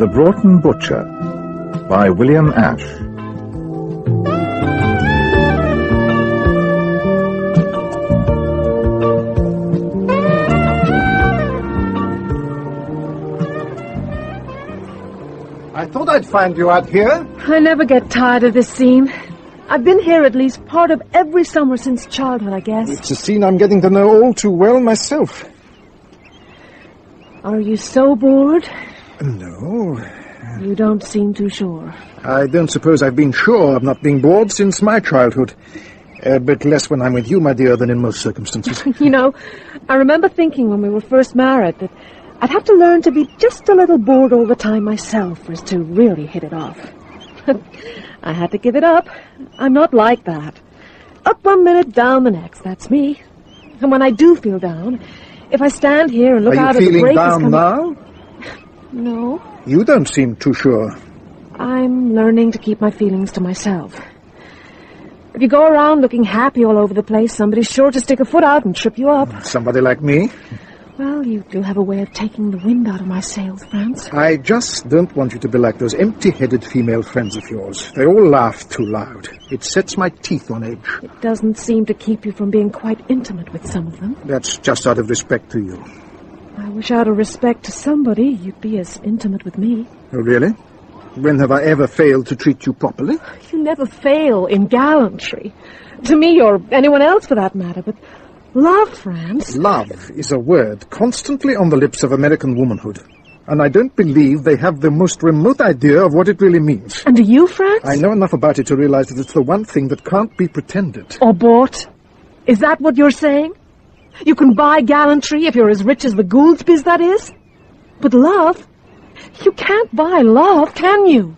The Broughton Butcher by William Ash. I thought I'd find you out here. I never get tired of this scene. I've been here at least part of every summer since childhood, I guess. It's a scene I'm getting to know all too well myself. Are you so bored? No. You don't seem too sure. I don't suppose I've been sure of not being bored since my childhood. A bit less when I'm with you, my dear, than in most circumstances. You know, I remember thinking when we were first married that I'd have to learn to be just a little bored all the time myself for us to really hit it off. I had to give it up. I'm not like that. Up 1 minute, down the next. That's me. And when I do feel down, if I stand here and look out at the break... Are you feeling down now? No. You don't seem too sure. I'm learning to keep my feelings to myself. If you go around looking happy all over the place, somebody's sure to stick a foot out and trip you up. Somebody like me? Well, you do have a way of taking the wind out of my sails, Franz. I just don't want you to be like those empty-headed female friends of yours. They all laugh too loud. It sets my teeth on edge. It doesn't seem to keep you from being quite intimate with some of them. That's just out of respect to you. I wish out of respect to somebody you'd be as intimate with me. Oh, really? When have I ever failed to treat you properly? You never fail in gallantry. To me or anyone else for that matter, but... Love, Franz. Love is a word constantly on the lips of American womanhood. And I don't believe they have the most remote idea of what it really means. And do you, Franz? I know enough about it to realize that it's the one thing that can't be pretended. Or bought? Is that what you're saying? You can buy gallantry if you're as rich as the Gouldsbys, that is? But love? You can't buy love, can you?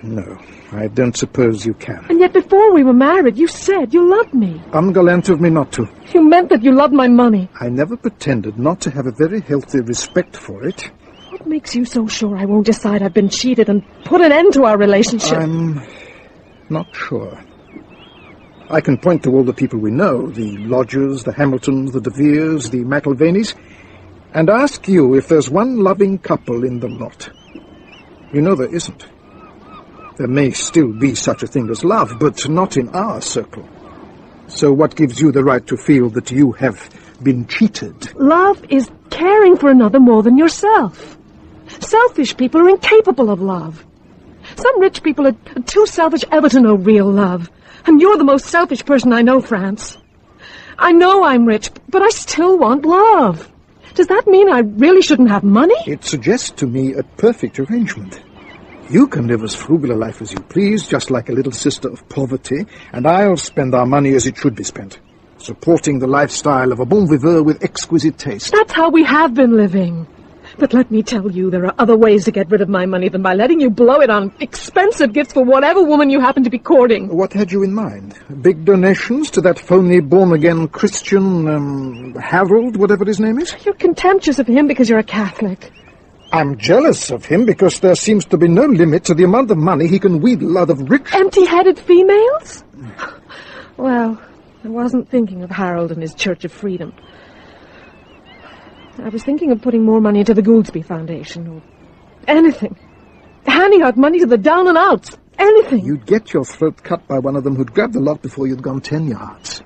No, I don't suppose you can. And yet before we were married, you said you loved me. Ungallant of me not to. You meant that you loved my money. I never pretended not to have a very healthy respect for it. What makes you so sure I won't decide I've been cheated and put an end to our relationship? I'm not sure. I can point to all the people we know, the Lodgers, the Hamiltons, the De Veres, the McIlvaneys, and ask you if there's one loving couple in the lot. You know there isn't. There may still be such a thing as love, but not in our circle. So what gives you the right to feel that you have been cheated? Love is caring for another more than yourself. Selfish people are incapable of love. Some rich people are too selfish ever to know real love. And you're the most selfish person I know, Franz. I know I'm rich, but I still want love. Does that mean I really shouldn't have money? It suggests to me a perfect arrangement. You can live as frugal a life as you please, just like a little sister of poverty, and I'll spend our money as it should be spent, supporting the lifestyle of a bon viveur with exquisite taste. That's how we have been living. But let me tell you, there are other ways to get rid of my money than by letting you blow it on expensive gifts for whatever woman you happen to be courting. What had you in mind? Big donations to that phony born-again Christian, Harold, whatever his name is? You're contemptuous of him because you're a Catholic. I'm jealous of him because there seems to be no limit to the amount of money he can wheedle out of rich... Empty-headed females? Well, I wasn't thinking of Harold and his Church of Freedom. I was thinking of putting more money into the Gouldsby Foundation, or anything. Handing out money to the down-and-outs. Anything. You'd get your throat cut by one of them who'd grabbed the lot before you'd gone 10 yards.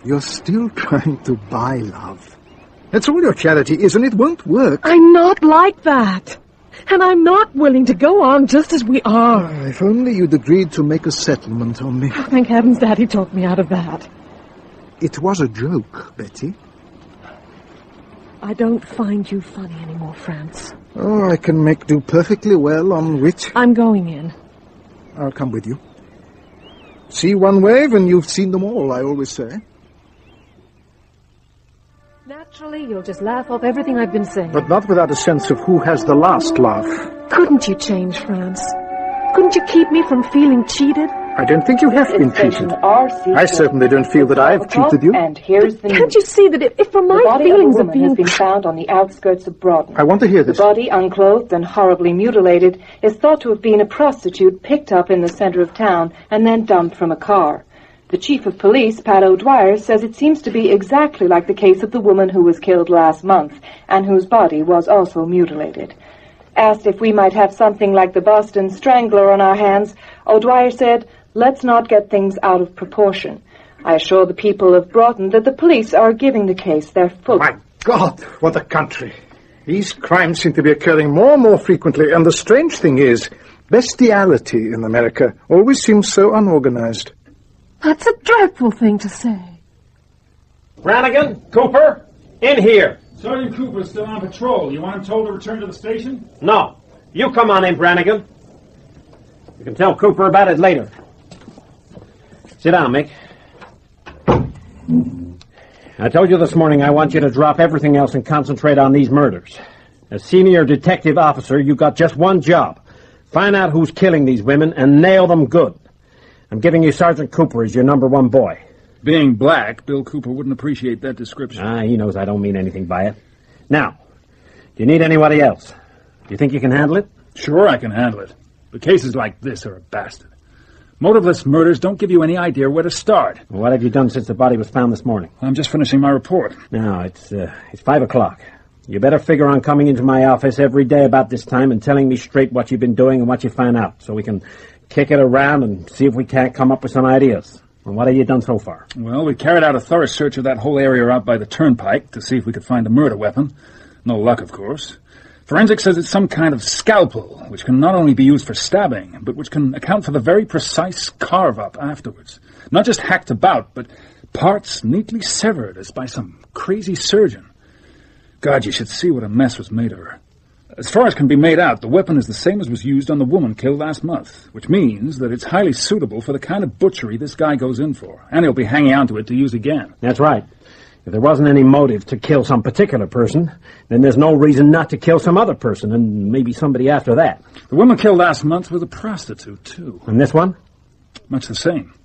You're still trying to buy love. That's all your charity is, and it won't work. I'm not like that. And I'm not willing to go on just as we are. If only you'd agreed to make a settlement on me. Oh, thank heavens Daddy talked me out of that. It was a joke, Betty. I don't find you funny anymore, Franz. Oh, I can make do perfectly well on wit. I'm going in. I'll come with you. See one wave and you've seen them all, I always say. Naturally, you'll just laugh off everything I've been saying. But not without a sense of who has the last laugh. Couldn't you change, Franz? Couldn't you keep me from feeling cheated? I don't think you have been cheated. I certainly don't feel that I've cheated you. And here's the Can't you see that if from my feelings of being... has been found on the outskirts of Broughton. I want to hear this. The body, unclothed and horribly mutilated, is thought to have been a prostitute picked up in the center of town and then dumped from a car. The chief of police, Pat O'Dwyer, says it seems to be exactly like the case of the woman who was killed last month and whose body was also mutilated. Asked if we might have something like the Boston Strangler on our hands, O'Dwyer said, "Let's not get things out of proportion." I assure the people of Broughton that the police are giving the case their full... My God, what a country. These crimes seem to be occurring more and more frequently, and the strange thing is, bestiality in America always seems so unorganized. That's a dreadful thing to say. Brannigan, Cooper, in here. Sergeant Cooper's still on patrol. You want him told to return to the station? No. You come on in, Brannigan. You can tell Cooper about it later. Sit down, Mick. I told you this morning I want you to drop everything else and concentrate on these murders. As senior detective officer, you got just one job. Find out who's killing these women and nail them good. I'm giving you Sergeant Cooper as your number one boy. Being black, Bill Cooper wouldn't appreciate that description. He knows I don't mean anything by it. Now, do you need anybody else? Do you think you can handle it? Sure, I can handle it. But cases like this are a bastard. Motiveless murders don't give you any idea where to start. Well, what have you done since the body was found this morning? I'm just finishing my report. Now, it's 5 o'clock. You better figure on coming into my office every day about this time and telling me straight what you've been doing and what you found out, so we can kick it around and see if we can't come up with some ideas. And what have you done so far? Well, we carried out a thorough search of that whole area out by the turnpike to see if we could find a murder weapon. No luck, of course. Forensics says it's some kind of scalpel, which can not only be used for stabbing, but which can account for the very precise carve-up afterwards. Not just hacked about, but parts neatly severed as by some crazy surgeon. God, you should see what a mess was made of her. As far as can be made out, the weapon is the same as was used on the woman killed last month, which means that it's highly suitable for the kind of butchery this guy goes in for, and he'll be hanging on to it to use again. That's right. If there wasn't any motive to kill some particular person, then there's no reason not to kill some other person, and maybe somebody after that. The woman killed last month was a prostitute, too. And this one? Much the same.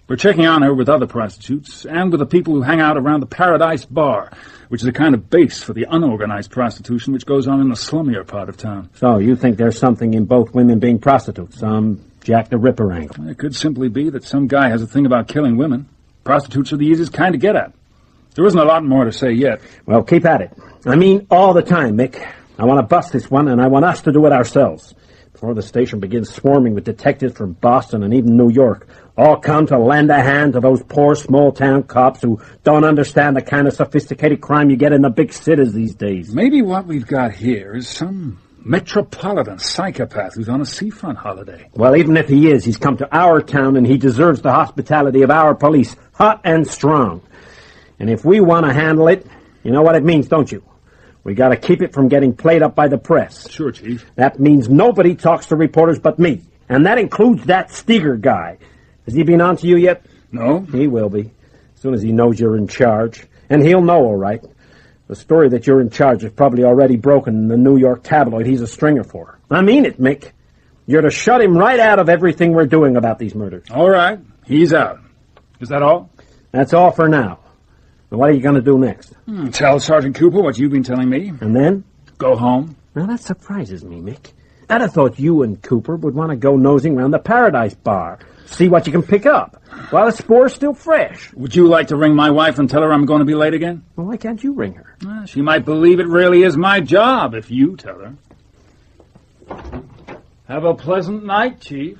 We're checking on her with other prostitutes, and with the people who hang out around the Paradise Bar, which is a kind of base for the unorganized prostitution which goes on in the slummier part of town. So you think there's something in both women being prostitutes, some Jack the Ripper angle? It could simply be that some guy has a thing about killing women. Prostitutes are the easiest kind to get at. There isn't a lot more to say yet. Well, keep at it. I mean, all the time, Mick. I want to bust this one, and I want us to do it ourselves. Before the station begins swarming with detectives from Boston and even New York, all come to lend a hand to those poor small-town cops who don't understand the kind of sophisticated crime you get in the big cities these days. Maybe what we've got here is some metropolitan psychopath who's on a seafront holiday. Well, even if he is, he's come to our town, and he deserves the hospitality of our police, hot and strong. And if we want to handle it, you know what it means, don't you? We got to keep it from getting played up by the press. Sure, Chief. That means nobody talks to reporters but me. And that includes that Steger guy. Has he been on to you yet? No. He will be, as soon as he knows you're in charge. And he'll know, all right. The story that you're in charge is probably already broken in the New York tabloid he's a stringer for. I mean it, Mick. You're to shut him right out of everything we're doing about these murders. All right. He's out. Is that all? That's all for now. Now, what are you going to do next? Tell Sergeant Cooper what you've been telling me. And then? Go home. Now, that surprises me, Mick. I'd have thought you and Cooper would want to go nosing around the Paradise Bar, see what you can pick up, while the spore's still fresh. Would you like to ring my wife and tell her I'm going to be late again? Well, why can't you ring her? She might believe it really is my job if you tell her. Have a pleasant night, Chief.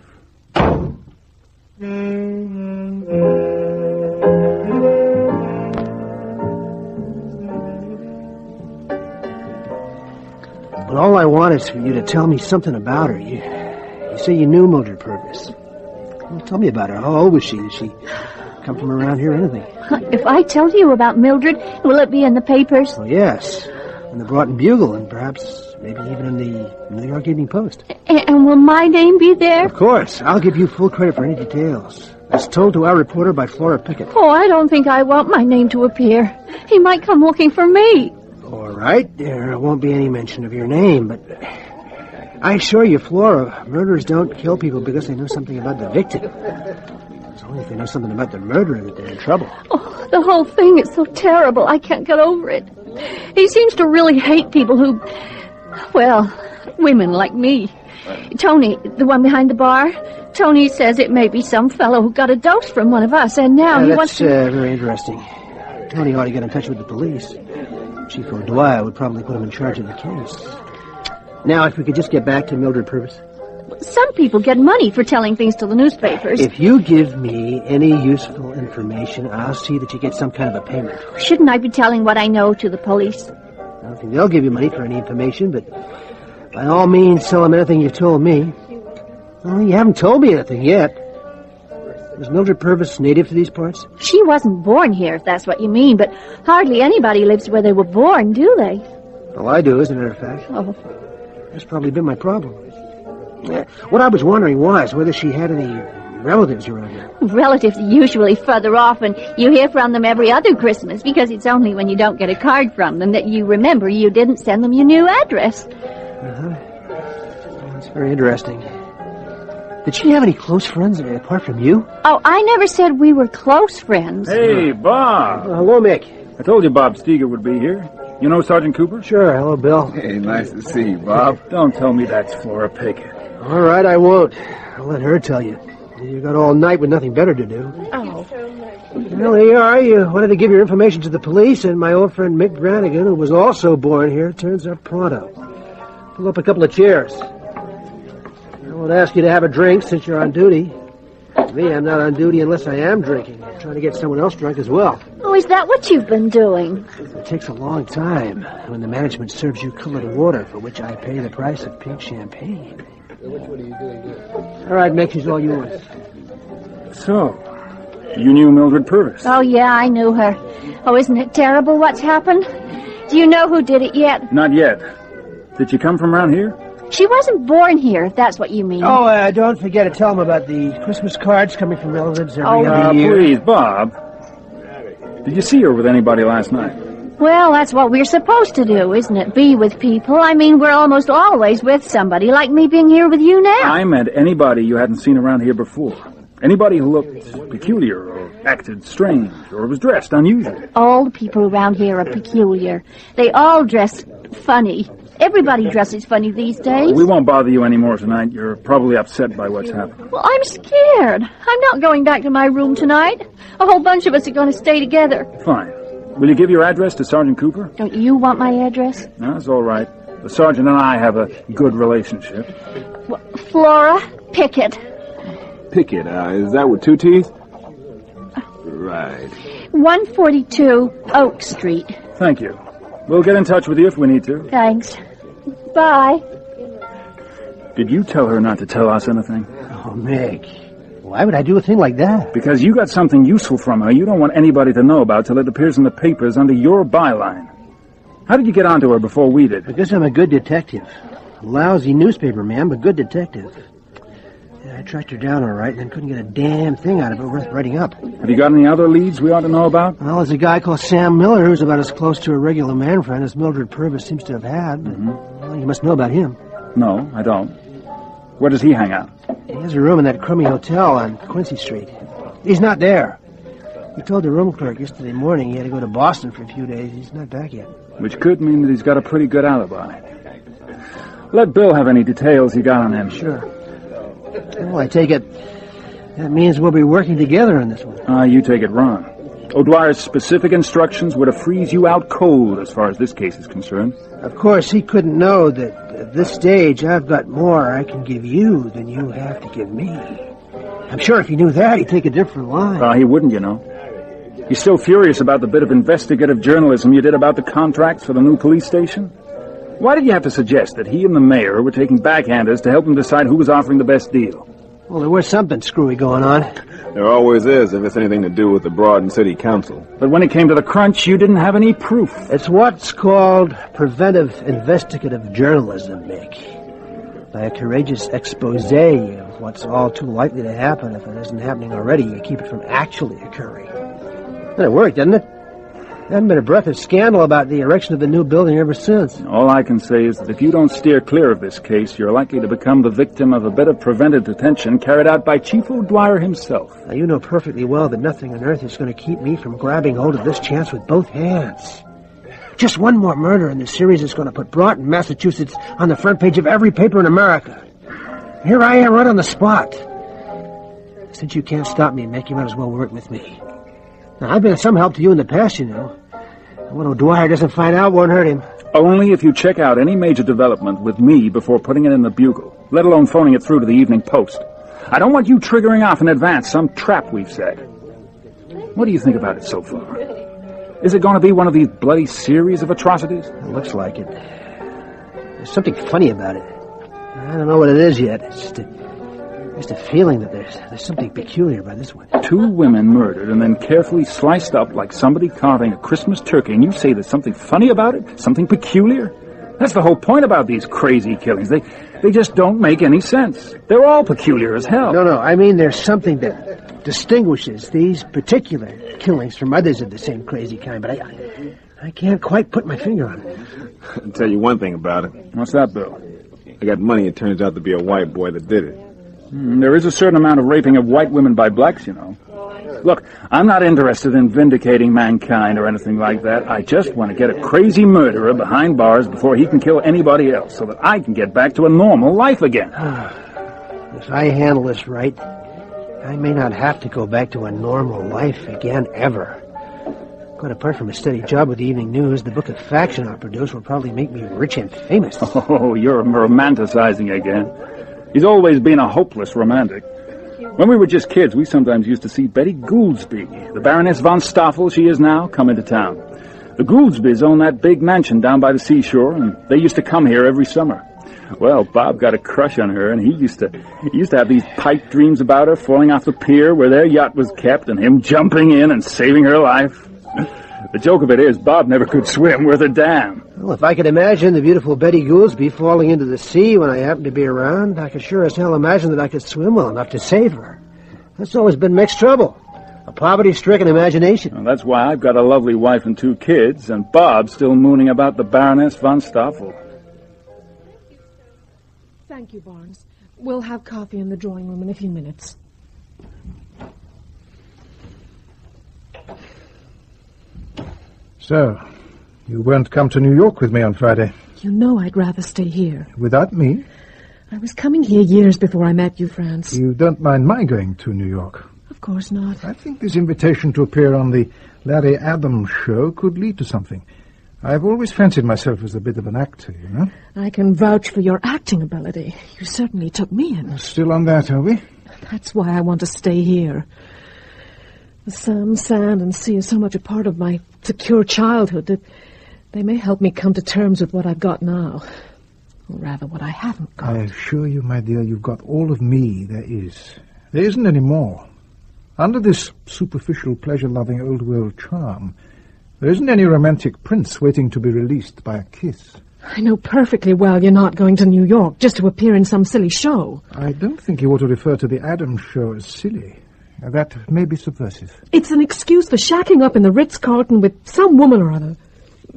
Well, all I want is for you to tell me something about her. You say you knew Mildred Purvis. Well, tell me about her. How old was she? Did she come from around here or anything? If I tell you about Mildred, will it be in the papers? Oh, yes. In the Broughton Bugle and perhaps maybe even in the New York Evening Post. And will my name be there? Of course. I'll give you full credit for any details. As told to our reporter by Flora Pickett. Oh, I don't think I want my name to appear. He might come looking for me. All right. There won't be any mention of your name, but I assure you, Flora, murderers don't kill people because they know something about the victim. It's only if they know something about the murderer that they're in trouble. Oh, the whole thing is so terrible. I can't get over it. He seems to really hate people who, well, women like me. Tony, the one behind the bar, Tony says it may be some fellow who got a dose from one of us, and now he wants to... That's very interesting. Tony ought to get in touch with the police. Chief O'Dwyer would probably put him in charge of the case. Now, if we could just get back to Mildred Purvis. Some people get money for telling things to the newspapers. If you give me any useful information, I'll see that you get some kind of a payment. Shouldn't I be telling what I know to the police? I don't think they'll give you money for any information, but by all means, tell them anything you've told me. Well, you haven't told me anything yet. Was Mildred Purvis native to these parts? She wasn't born here, if that's what you mean, but hardly anybody lives where they were born, do they? Well, I do, as a matter of fact. Oh. That's probably been my problem. What I was wondering was whether she had any relatives around here. Relatives are usually further off, and you hear from them every other Christmas, because it's only when you don't get a card from them that you remember you didn't send them your new address. Uh-huh. That's very interesting. Did she have any close friends apart from you? Oh, I never said we were close friends. Hey, Bob. Hello, Mick. I told you Bob Steger would be here. You know Sergeant Cooper? Sure. Hello, Bill. Hey, nice to see you, Bob. Don't tell me that's Flora Pickett. All right, I won't. I'll let her tell you. You got all night with nothing better to do. Oh. Well, there you are. You wanted to give your information to the police, and my old friend Mick Brannigan, who was also born here, turns up pronto. Pull up a couple of chairs. I won't ask you to have a drink since you're on duty. Me, I'm not on duty unless I am drinking. I'm trying to get someone else drunk as well. Oh, is that what you've been doing? It takes a long time when the management serves you colored water, for which I pay the price of pink champagne. All right, Mick, she's all yours. So, you knew Mildred Purvis? Oh, yeah, I knew her. Oh, isn't it terrible what's happened? Do you know who did it yet? Not yet. Did she come from around here? She wasn't born here, if that's what you mean. Oh, don't forget to tell them about the Christmas cards coming from relatives every other year. Please, Bob. Did you see her with anybody last night? Well, that's what we're supposed to do, isn't it? Be with people. I mean, we're almost always with somebody, like me being here with you now. I meant anybody you hadn't seen around here before. Anybody who looked peculiar or acted strange or was dressed unusual. All the people around here are peculiar. They all dress funny. Everybody dresses funny these days. We won't bother you anymore tonight. You're probably upset by what's happened. Well, I'm scared. I'm not going back to my room tonight. A whole bunch of us are going to stay together. Fine. Will you give your address to Sergeant Cooper? Don't you want my address? No, that's all right. The sergeant and I have a good relationship. Well, Flora Pickett. Pickett, is that with two T's? Right. 142 Oak Street. Thank you. We'll get in touch with you if we need to. Thanks. Bye. Did you tell her not to tell us anything? Oh, Mick. Why would I do a thing like that? Because you got something useful from her you don't want anybody to know about till it appears in the papers under your byline. How did you get onto her before we did? Because I'm a good detective. A lousy newspaper man, but good detective. Yeah, I tracked her down all right and then couldn't get a damn thing out of her worth writing up. Have you got any other leads we ought to know about? Well, there's a guy called Sam Miller who's about as close to a regular man friend as Mildred Purvis seems to have had. Well, you must know about him. No, I don't. Where does he hang out? He has a room in that crummy hotel on Quincy Street. He's not there. He told the room clerk yesterday morning he had to go to Boston for a few days. He's not back yet. Which could mean that he's got a pretty good alibi. Let Bill have any details he got on him. Sure. Well, I take it that means we'll be working together on this one. You take it wrong. O'Dwyer's specific instructions were to freeze you out cold as far as this case is concerned. Of course, he couldn't know that at this stage I've got more I can give you than you have to give me. I'm sure if he knew that, he'd take a different line. He wouldn't, you know. He's still furious about the bit of investigative journalism you did about the contracts for the new police station. Why did you have to suggest that he and the mayor were taking backhanders to help him decide who was offering the best deal? Well, there was something screwy going on. There always is if it's anything to do with the Broughton City Council. But when it came to the crunch, you didn't have any proof. It's what's called preventive investigative journalism, Mick. By a courageous expose of what's all too likely to happen if it isn't happening already, you keep it from actually occurring. And it worked, didn't it? There hasn't been a breath of scandal about the erection of the new building ever since. All I can say is that if you don't steer clear of this case, you're likely to become the victim of a bit of preventive detention carried out by Chief O'Dwyer himself. Now, you know perfectly well that nothing on earth is going to keep me from grabbing hold of this chance with both hands. Just one more murder in the series is going to put Broughton, Massachusetts, on the front page of every paper in America. Here I am right on the spot. Since you can't stop me, Mick, you might as well work with me. Now, I've been some help to you in the past, you know. And what O'Dwyer doesn't find out won't hurt him. Only if you check out any major development with me before putting it in the Bugle, let alone phoning it through to the Evening Post. I don't want you triggering off in advance some trap we've set. What do you think about it so far? Is it going to be one of these bloody series of atrocities? It looks like it. There's something funny about it. I don't know what it is yet. It's just a feeling that there's something peculiar about this one. 2 women murdered and then carefully sliced up like somebody carving a Christmas turkey, and you say there's something funny about it? Something peculiar? That's the whole point about these crazy killings. They just don't make any sense. They're all peculiar as hell. No, I mean there's something that distinguishes these particular killings from others of the same crazy kind, but I can't quite put my finger on it. I'll tell you one thing about it. What's that, Bill? I got money. It turns out to be a white boy that did it. There is a certain amount of raping of white women by blacks, you know. Look, I'm not interested in vindicating mankind or anything like that. I just want to get a crazy murderer behind bars before he can kill anybody else, so that I can get back to a normal life again. If I handle this right, I may not have to go back to a normal life again, ever. Quite apart from a steady job with the Evening News, the book of faction I'll produce will probably make me rich and famous. Oh, you're romanticizing again. He's always been a hopeless romantic. When we were just kids, we sometimes used to see Betty Gouldsby, the Baroness von Stoffel she is now, come into town. The Gouldsbys own that big mansion down by the seashore, and they used to come here every summer. Well, Bob got a crush on her, and he used to have these pipe dreams about her falling off the pier where their yacht was kept, and him jumping in and saving her life. The joke of it is, Bob never could swim worth a damn. Well, if I could imagine the beautiful Betty Gouldsby falling into the sea when I happened to be around, I could sure as hell imagine that I could swim well enough to save her. That's always been Mick's trouble. A poverty-stricken imagination. Well, that's why I've got a lovely wife and 2 kids, and Bob's still mooning about the Baroness von Stoffel. Thank you, Barnes. We'll have coffee in the drawing room in a few minutes. So, you won't come to New York with me on Friday? You know I'd rather stay here. Without me? I was coming here years before I met you, Franz. You don't mind my going to New York? Of course not. I think this invitation to appear on the Larry Adams show could lead to something. I've always fancied myself as a bit of an actor, you know. I can vouch for your acting ability. You certainly took me in. Still on that, are we? That's why I want to stay here. The sun, sand, and sea is so much a part of my secure childhood that they may help me come to terms with what I've got now. Or rather, what I haven't got. I assure you, my dear, you've got all of me there is. There isn't any more. Under this superficial, pleasure-loving, old-world charm, there isn't any romantic prince waiting to be released by a kiss. I know perfectly well you're not going to New York just to appear in some silly show. I don't think you ought to refer to the Adams show as silly. That may be subversive. It's an excuse for shacking up in the Ritz-Carlton with some woman or other.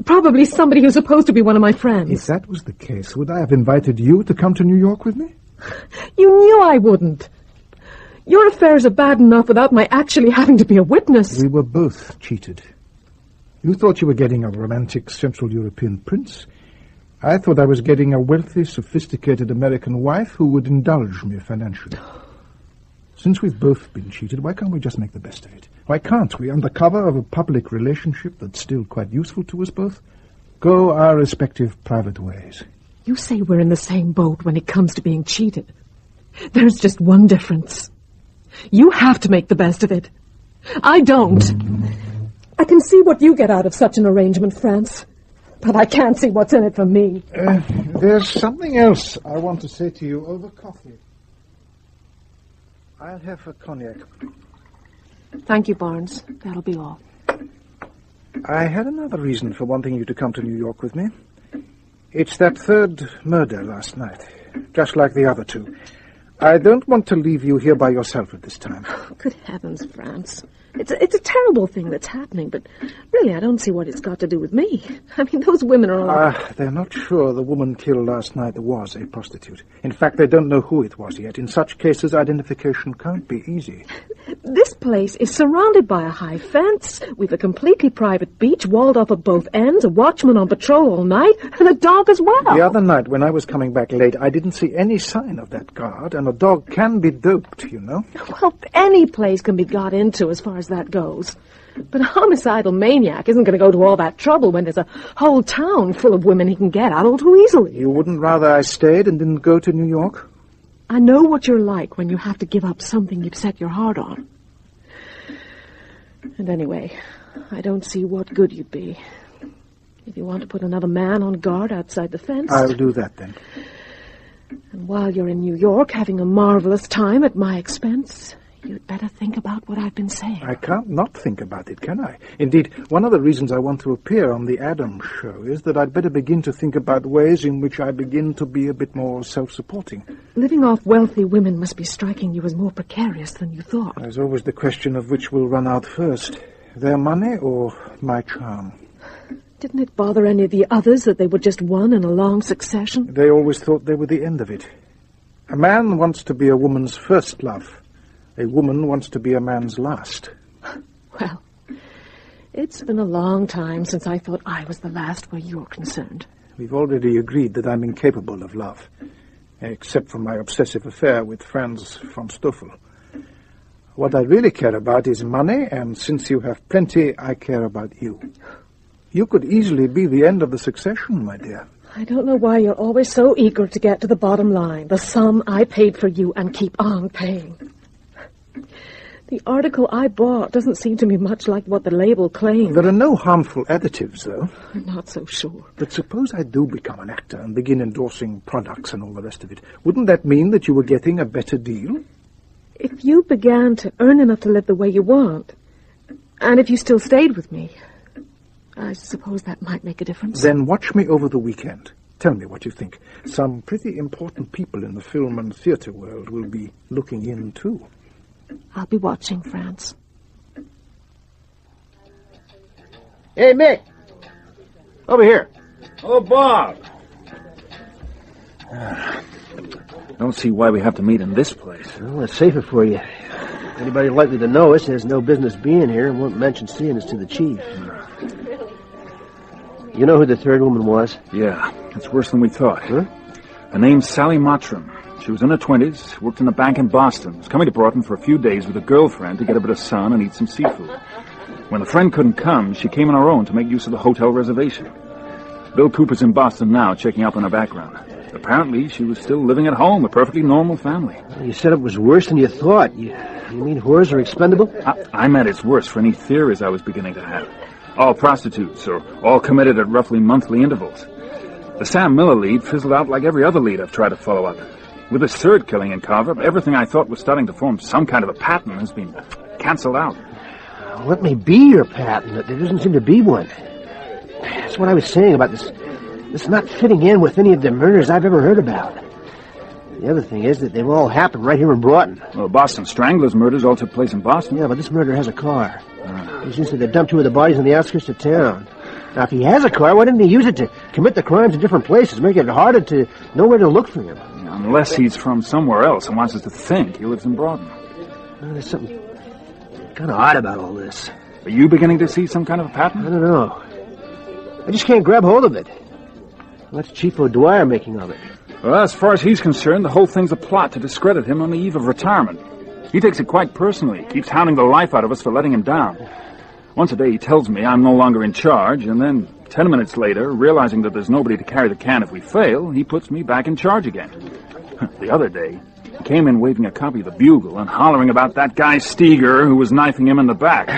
Probably somebody who's supposed to be one of my friends. If that was the case, would I have invited you to come to New York with me? You knew I wouldn't. Your affairs are bad enough without my actually having to be a witness. We were both cheated. You thought you were getting a romantic Central European prince. I thought I was getting a wealthy, sophisticated American wife who would indulge me financially. Since we've both been cheated, why can't we just make the best of it? Why can't we, under cover of a public relationship that's still quite useful to us both, go our respective private ways? You say we're in the same boat when it comes to being cheated. There's just one difference. You have to make the best of it. I don't. I can see what you get out of such an arrangement, Franz, but I can't see what's in it for me. There's something else I want to say to you over coffee. I'll have a cognac. Thank you, Barnes. That'll be all. I had another reason for wanting you to come to New York with me. It's that 3rd murder last night, just like the other 2. I don't want to leave you here by yourself at this time. Oh, good heavens, Franz. It's a terrible thing that's happening, but really I don't see what it's got to do with me. I mean, those women are all... They're not sure the woman killed last night was a prostitute. In fact, they don't know who it was yet. In such cases, identification can't be easy. This place is surrounded by a high fence. We've a completely private beach, walled off at both ends, a watchman on patrol all night, and a dog as well. The other night, when I was coming back late, I didn't see any sign of that guard, and a dog can be doped, you know. Well, any place can be got into as far as that goes. But a homicidal maniac isn't going to go to all that trouble when there's a whole town full of women he can get at all too easily. You wouldn't rather I stayed and didn't go to New York? I know what you're like when you have to give up something you've set your heart on. And anyway, I don't see what good you'd be. If you want to put another man on guard outside the fence... I'll do that, then. And while you're in New York having a marvelous time at my expense, you'd better think about what I've been saying. I can't not think about it, can I? Indeed, one of the reasons I want to appear on the Addams show is that I'd better begin to think about ways in which I begin to be a bit more self-supporting. Living off wealthy women must be striking you as more precarious than you thought. There's always the question of which will run out first, their money or my charm. Didn't it bother any of the others that they were just one in a long succession? They always thought they were the end of it. A man wants to be a woman's first love. A woman wants to be a man's last. Well, it's been a long time since I thought I was the last where you're concerned. We've already agreed that I'm incapable of love, except for my obsessive affair with Franz from Stoffel. What I really care about is money, and since you have plenty, I care about you. You could easily be the end of the succession, my dear. I don't know why you're always so eager to get to the bottom line, the sum I paid for you and keep on paying. The article I bought doesn't seem to me much like what the label claims. There are no harmful additives, though. I'm not so sure. But suppose I do become an actor and begin endorsing products and all the rest of it. Wouldn't that mean that you were getting a better deal? If you began to earn enough to live the way you want, and if you still stayed with me, I suppose that might make a difference. Then watch me over the weekend. Tell me what you think. Some pretty important people in the film and theatre world will be looking in, too. I'll be watching, Franz. Hey, Mick! Over here. Oh, Bob! Don't see why we have to meet in this place. Well, it's safer for you. Anybody likely to know us has no business being here and won't mention seeing us to the chief. You know who the third woman was? Yeah, it's worse than we thought. Huh? Her name's Sally Mottram. She was in her 20s, worked in a bank in Boston, was coming to Broughton for a few days with a girlfriend to get a bit of sun and eat some seafood. When the friend couldn't come, she came on her own to make use of the hotel reservation. Bill Cooper's in Boston now, checking up on her background. Apparently, she was still living at home, a perfectly normal family. Well, you said it was worse than you thought. You mean whores are expendable? I meant it's worse for any theories I was beginning to have. All prostitutes, or all committed at roughly monthly intervals. The Sam Miller lead fizzled out like every other lead I've tried to follow up. With this third killing in cover-up, everything I thought was starting to form some kind of a pattern has been cancelled out. What may be your pattern? There doesn't seem to be one. That's what I was saying about this not fitting in with any of the murders I've ever heard about. The other thing is that they've all happened right here in Broughton. Well, Boston Strangler's murders all took place in Boston. Yeah, but this murderer has a car. He seems to have dumped two of the bodies in the outskirts of town. Now, if he has a car, why didn't he use it to commit the crimes in different places, make it harder to know where to look for him? Unless he's from somewhere else and wants us to think he lives in Broughton. Well, there's something kind of odd about all this. Are you beginning to see some kind of a pattern? I don't know. I just can't grab hold of it. What's Chief O'Dwyer making of it? Well, as far as he's concerned, the whole thing's a plot to discredit him on the eve of retirement. He takes it quite personally, keeps hounding the life out of us for letting him down. Once a day he tells me I'm no longer in charge, and then 10 minutes later, realizing that there's nobody to carry the can if we fail, he puts me back in charge again. The other day, he came in waving a copy of the Bugle and hollering about that guy Steger who was knifing him in the back.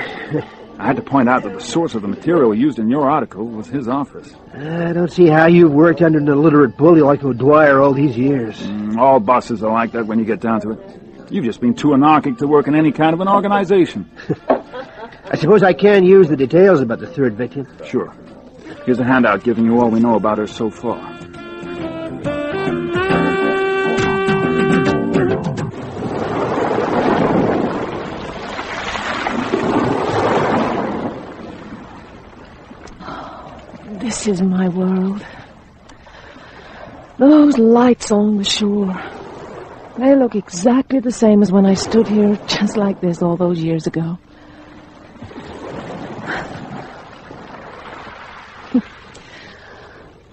I had to point out that the source of the material used in your article was his office. I don't see how you've worked under an illiterate bully like O'Dwyer all these years. All bosses are like that when you get down to it. You've just been too anarchic to work in any kind of an organization. I suppose I can use the details about the third victim. Sure. Here's a handout giving you all we know about her so far. This is my world. Those lights along the shore. They look exactly the same as when I stood here just like this all those years ago.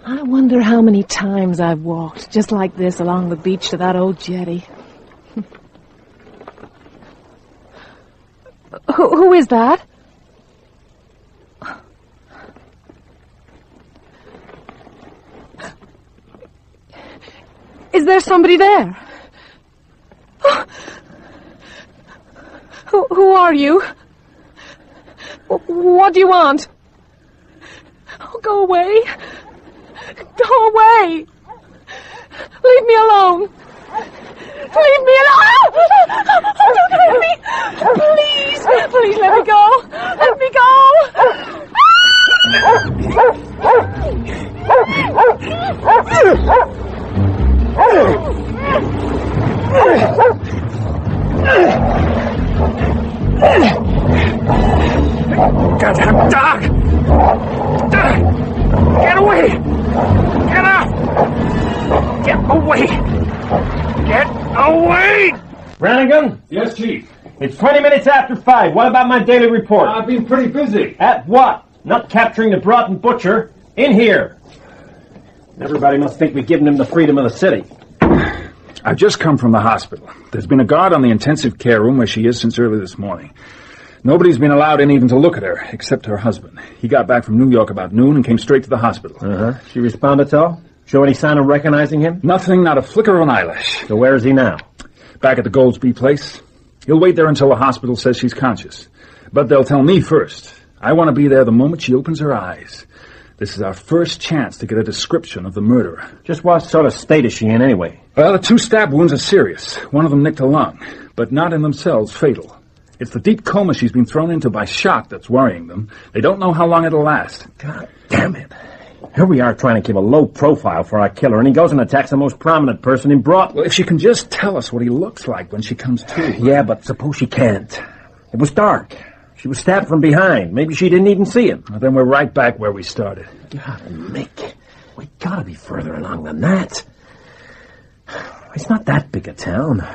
I wonder how many times I've walked just like this along the beach to that old jetty. Who is that? Is there somebody there? Who are you? What do you want? Oh, go away. Go away. Leave me alone. Leave me alone. Oh, don't hurt me. Please. Please let me go. Let me go. Goddamn dog! Get away! Get out! Get away! Get away! Brannigan? Yes, Chief. It's 20 minutes after 5. What about my daily report? I've been pretty busy. At what? Not capturing the Broughton butcher. In here. Everybody must think we've given him the freedom of the city. I've just come from the hospital. There's been a guard on the intensive care room where she is since early this morning. Nobody's been allowed in even to look at her, except her husband. He got back from New York about noon and came straight to the hospital. She responded to all? Show any sign of recognizing him? Nothing, not a flicker of an eyelash. So where is he now? Back at the Goldsby place. He'll wait there until the hospital says she's conscious. But they'll tell me first. I want to be there the moment she opens her eyes. This is our first chance to get a description of the murderer. Just what sort of state is she in anyway? Well, the 2 stab wounds are serious. One of them nicked a lung, but not in themselves fatal. It's the deep coma she's been thrown into by shock that's worrying them. They don't know how long it'll last. God damn it. Here we are trying to keep a low profile for our killer, and he goes and attacks the most prominent person in Broughton. Well, if she can just tell us what he looks like when she comes to. Yeah, but suppose she can't. It was dark. She was stabbed from behind. Maybe she didn't even see him. Well, then we're right back where we started. God, Mick, we gotta be further along than that. It's not that big a town.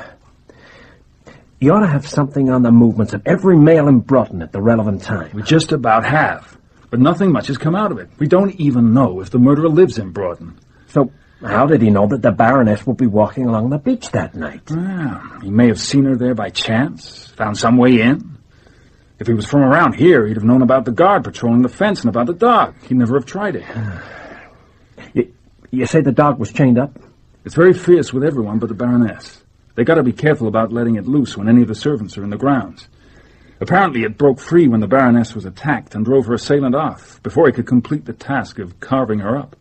You ought to have something on the movements of every male in Broughton at the relevant time. We just about have. But nothing much has come out of it. We don't even know if the murderer lives in Broughton. So how did he know that the Baroness would be walking along the beach that night? Well, he may have seen her there by chance, found some way in. If he was from around here, he'd have known about the guard patrolling the fence and about the dog. He'd never have tried it. You say the dog was chained up? It's very fierce with everyone but the Baroness. They got to be careful about letting it loose when any of the servants are in the grounds. Apparently it broke free when the Baroness was attacked and drove her assailant off, before he could complete the task of carving her up.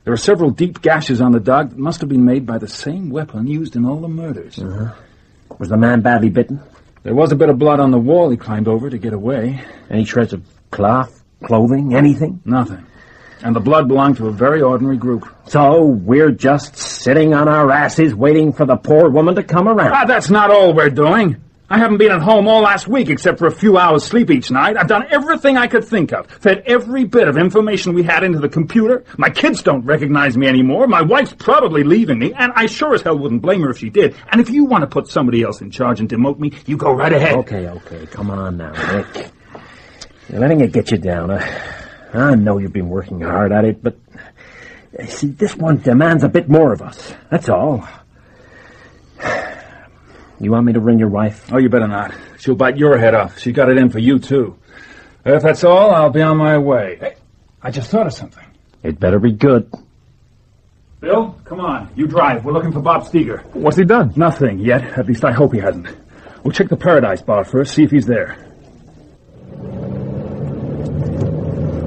There are several deep gashes on the dog that must have been made by the same weapon used in all the murders. Was the man badly bitten? There was a bit of blood on the wall he climbed over to get away. Any shreds of cloth, clothing, anything? Nothing. And the blood belonged to a very ordinary group. So we're just sitting on our asses waiting for the poor woman to come around. That's not all we're doing. I haven't been at home all last week except for a few hours sleep each night. I've done everything I could think of. Fed every bit of information we had into the computer. My kids don't recognize me anymore. My wife's probably leaving me, and I sure as hell wouldn't blame her if she did. And if you want to put somebody else in charge and demote me, you go right ahead. Okay. Come on now, Mick. You're letting it get you down. I know you've been working hard at it, but see, this one demands a bit more of us. That's all. You want me to ring your wife? Oh, you better not. She'll bite your head off. She got it in for you, too. If that's all, I'll be on my way. Hey, I just thought of something. It better be good. Bill, come on. You drive. We're looking for Bob Steger. What's he done? Nothing yet. At least I hope he hasn't. We'll check the Paradise Bar first, see if he's there.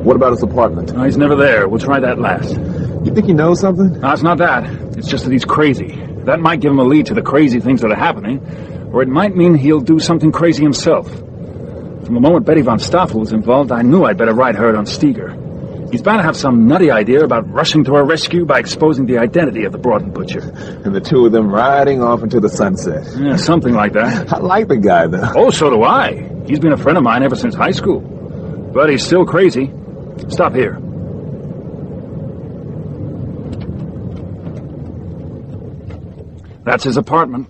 What about his apartment? No, he's never there. We'll try that last. You think he knows something? No, it's not that. It's just that he's crazy. That might give him a lead to the crazy things that are happening, or it might mean he'll do something crazy himself. From the moment Betty von Stoffel was involved, I knew I'd better ride herd on Steger. He's bound to have some nutty idea about rushing to her rescue by exposing the identity of the Broughton butcher. And the two of them riding off into the sunset. Yeah, something like that. I like the guy, though. Oh, so do I. He's been a friend of mine ever since high school. But he's still crazy. Stop here. That's his apartment.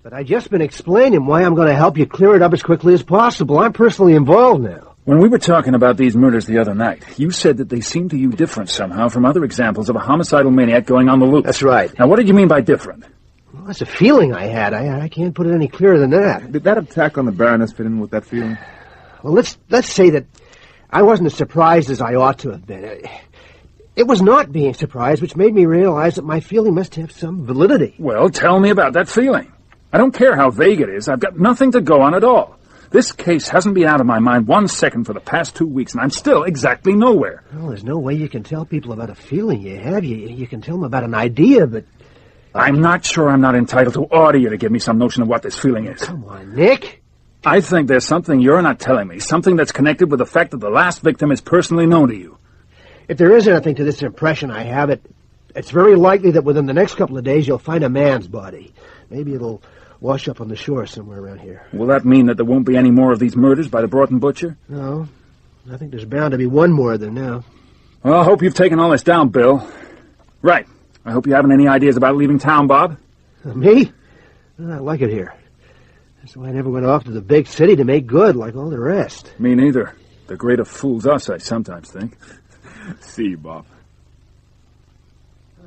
But I've just been explaining why I'm going to help you clear it up as quickly as possible. I'm personally involved now. When we were talking about these murders the other night, you said that they seemed to you different somehow from other examples of a homicidal maniac going on the loose. That's right. Now, what did you mean by different? That's a feeling I had. I can't put it any clearer than that. Did that attack on the Baroness fit in with that feeling? Well, let's say that I wasn't as surprised as I ought to have been. It was not being surprised which made me realize that my feeling must have some validity. Well, tell me about that feeling. I don't care how vague it is. I've got nothing to go on at all. This case hasn't been out of my mind 1 second for the past 2 weeks, and I'm still exactly nowhere. Well, there's no way you can tell people about a feeling you have. You can tell them about an idea, but... I'm not sure I'm not entitled to order you to give me some notion of what this feeling is. Come on, Nick. I think there's something you're not telling me, something that's connected with the fact that the last victim is personally known to you. If there is anything to this impression I have, it's very likely that within the next couple of days you'll find a man's body. Maybe it'll wash up on the shore somewhere around here. Will that mean that there won't be any more of these murders by the Broughton butcher? No. I think there's bound to be one more than now. Well, I hope you've taken all this down, Bill. Right. I hope you haven't any ideas about leaving town, Bob. Me? I like it here. That's why I never went off to the big city to make good like all the rest. Me neither. The greater fools us, I sometimes think. See, Bob.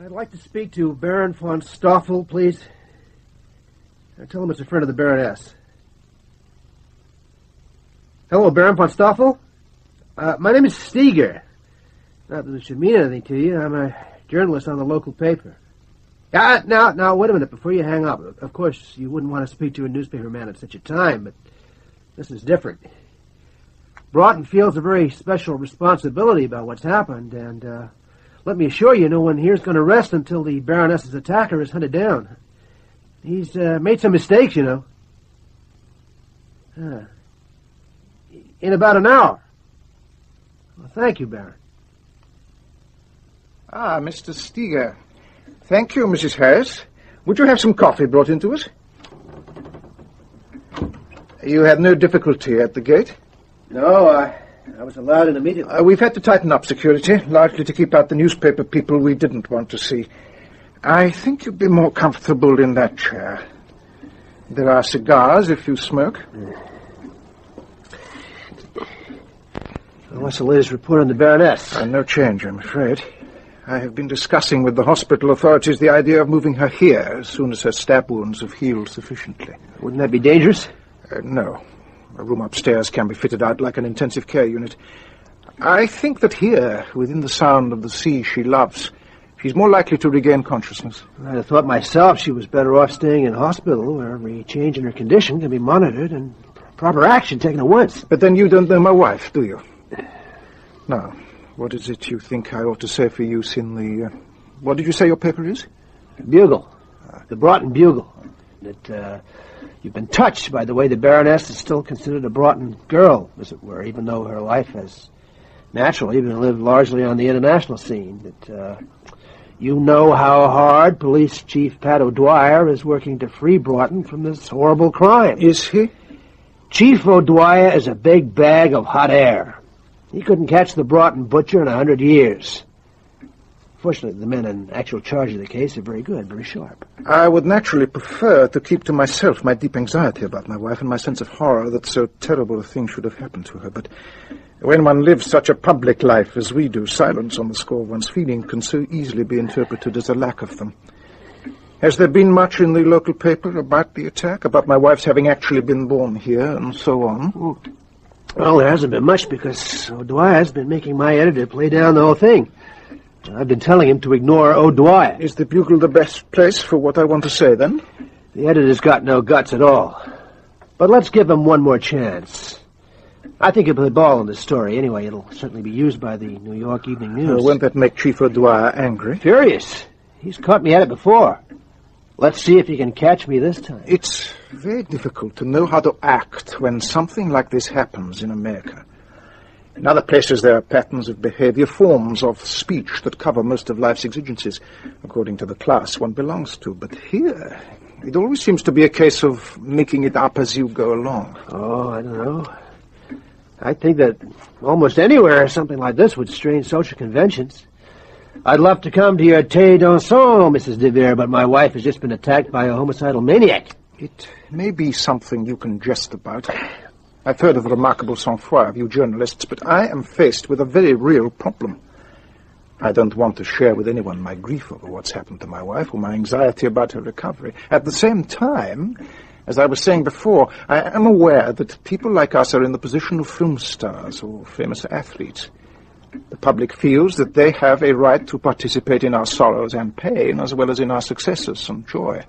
I'd like to speak to Baron von Stoffel, please. Tell him it's a friend of the Baroness. Hello, Baron von Stoffel. My name is Steger. Not that it should mean anything to you. I'm a journalist on the local paper. Now, wait a minute before you hang up. Of course, you wouldn't want to speak to a newspaper man at such a time, but this is different. Broughton feels a very special responsibility about what's happened, and let me assure you, no one here's going to rest until the Baroness's attacker is hunted down. He's made some mistakes, you know. In about an hour. Well, thank you, Baron. Ah, Mr. Steger. Thank you, Mrs. Harris. Would you have some coffee brought into us? You had no difficulty at the gate? No, I was allowed in immediately. We've had to tighten up security, largely to keep out the newspaper people we didn't want to see. I think you'd be more comfortable in that chair. There are cigars if you smoke. What's the latest report on the Baroness? No change, I'm afraid. I have been discussing with the hospital authorities the idea of moving her here as soon as her stab wounds have healed sufficiently. Wouldn't that be dangerous? No. A room upstairs can be fitted out like an intensive care unit. I think that here, within the sound of the sea she loves, she's more likely to regain consciousness. I'd have thought myself she was better off staying in hospital, where every change in her condition can be monitored and proper action taken at once. But then you don't know my wife, do you? Now, what is it you think I ought to say for use in the... what did you say your paper is? Bugle. The Broughton Bugle. That, you've been touched by the way the Baroness is still considered a Broughton girl, as it were, even though her life has naturally been lived largely on the international scene. That, you know how hard Police Chief Pat O'Dwyer is working to free Broughton from this horrible crime. Is he? Chief O'Dwyer is a big bag of hot air. He couldn't catch the Broughton butcher in 100 years. Fortunately, the men in actual charge of the case are very good, very sharp. I would naturally prefer to keep to myself my deep anxiety about my wife and my sense of horror that so terrible a thing should have happened to her. But when one lives such a public life as we do, silence on the score of one's feeling can so easily be interpreted as a lack of them. Has there been much in the local paper about the attack, about my wife's having actually been born here, and so on? Well, there hasn't been much because O'Dwyer's been making my editor play down the whole thing. I've been telling him to ignore O'Dwyer. Is the Bugle the best place for what I want to say, then? The editor's got no guts at all. But let's give him one more chance. I think he'll play ball in this story. Anyway, it'll certainly be used by the New York Evening News. Won't that make Chief O'Dwyer angry? Furious. He's caught me at it before. Let's see if he can catch me this time. It's very difficult to know how to act when something like this happens in America. In other places there are patterns of behavior, forms of speech that cover most of life's exigencies, according to the class one belongs to. But here, it always seems to be a case of making it up as you go along. Oh, I don't know. I think that almost anywhere something like this would strain social conventions. I'd love to come to your thé dansant, Mrs. de Vere, but my wife has just been attacked by a homicidal maniac. It may be something you can jest about. I've heard of the remarkable sang-froid of you journalists, but I am faced with a very real problem. I don't want to share with anyone my grief over what's happened to my wife or my anxiety about her recovery. At the same time, as I was saying before, I am aware that people like us are in the position of film stars or famous athletes. The public feels that they have a right to participate in our sorrows and pain as well as in our successes and joy.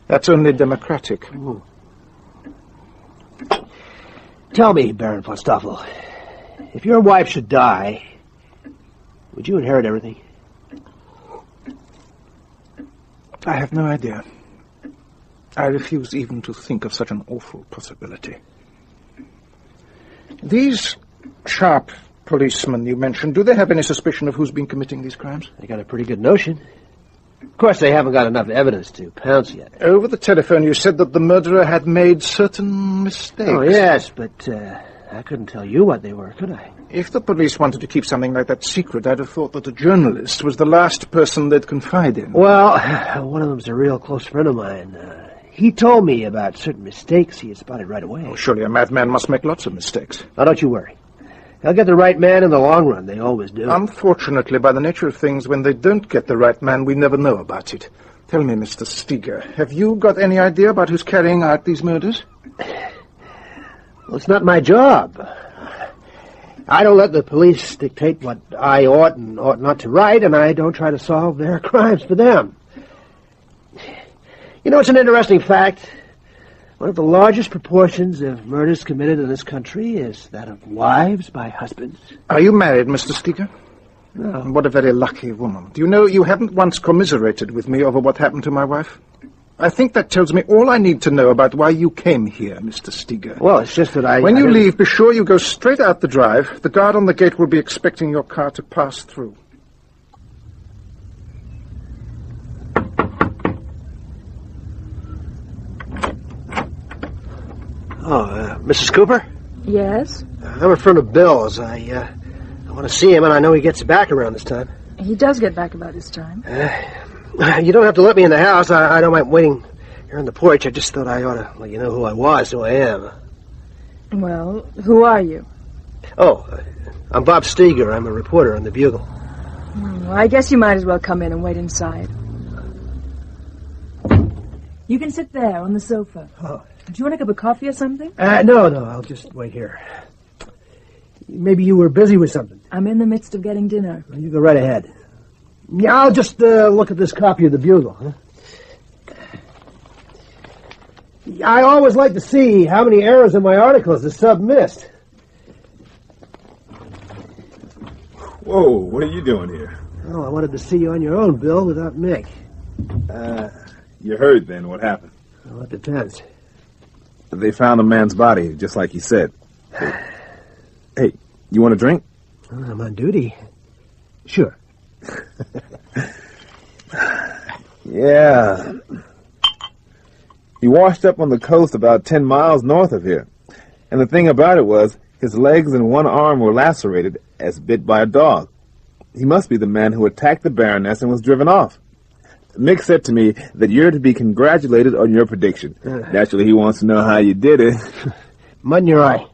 That's only democratic. Ooh. Tell me, Baron von Stoffel, if your wife should die, would you inherit everything? I have no idea. I refuse even to think of such an awful possibility. These sharp policemen you mentioned, do they have any suspicion of who's been committing these crimes? They got a pretty good notion. Of course, they haven't got enough evidence to pounce yet. Over the telephone, you said that the murderer had made certain mistakes. Oh, yes, but I couldn't tell you what they were, could I? If the police wanted to keep something like that secret, I'd have thought that a journalist was the last person they'd confide in. Well, one of them's a real close friend of mine. He told me about certain mistakes he had spotted right away. Oh, surely a madman must make lots of mistakes. Now, don't you worry. They'll get the right man in the long run. They always do. Unfortunately, by the nature of things, when they don't get the right man, we never know about it. Tell me, Mr. Steger, have you got any idea about who's carrying out these murders? Well, it's not my job. I don't let the police dictate what I ought and ought not to write, and I don't try to solve their crimes for them. You know, it's an interesting fact. One of the largest proportions of murders committed in this country is that of wives by husbands. Are you married, Mr. Steger? No. What a very lucky woman. Do you know, you haven't once commiserated with me over what happened to my wife? I think that tells me all I need to know about why you came here, Mr. Steger. Well, it's just that When you leave, be sure you go straight out the drive. The guard on the gate will be expecting your car to pass through. Oh, Mrs. Cooper? Yes? I'm in front of Bill's. I want to see him, and I know he gets back around this time. He does get back about this time. You don't have to let me in the house. I don't mind waiting here on the porch. I just thought I ought to let you know who I was, who I am. Well, who are you? Oh, I'm Bob Steger. I'm a reporter on the Bugle. Well, I guess you might as well come in and wait inside. You can sit there on the sofa. Oh. Do you want a cup of coffee or something? No, I'll just wait here. Maybe you were busy with something. I'm in the midst of getting dinner. Well, you go right ahead. Yeah, I'll just look at this copy of the Bugle, huh? I always like to see how many errors in my articles the sub missed. Whoa, what are you doing here? Oh, I wanted to see you on your own, Bill, without Mick. You heard then what happened. Well, it depends. They found a man's body, just like he said. Hey, you want a drink? Well, I'm on duty. Sure. Yeah. He washed up on the coast about 10 miles north of here. And the thing about it was, his legs and one arm were lacerated as bit by a dog. He must be the man who attacked the Baroness and was driven off. Mick said to me that you're to be congratulated on your prediction. Naturally, he wants to know how you did it. Mud in your eye.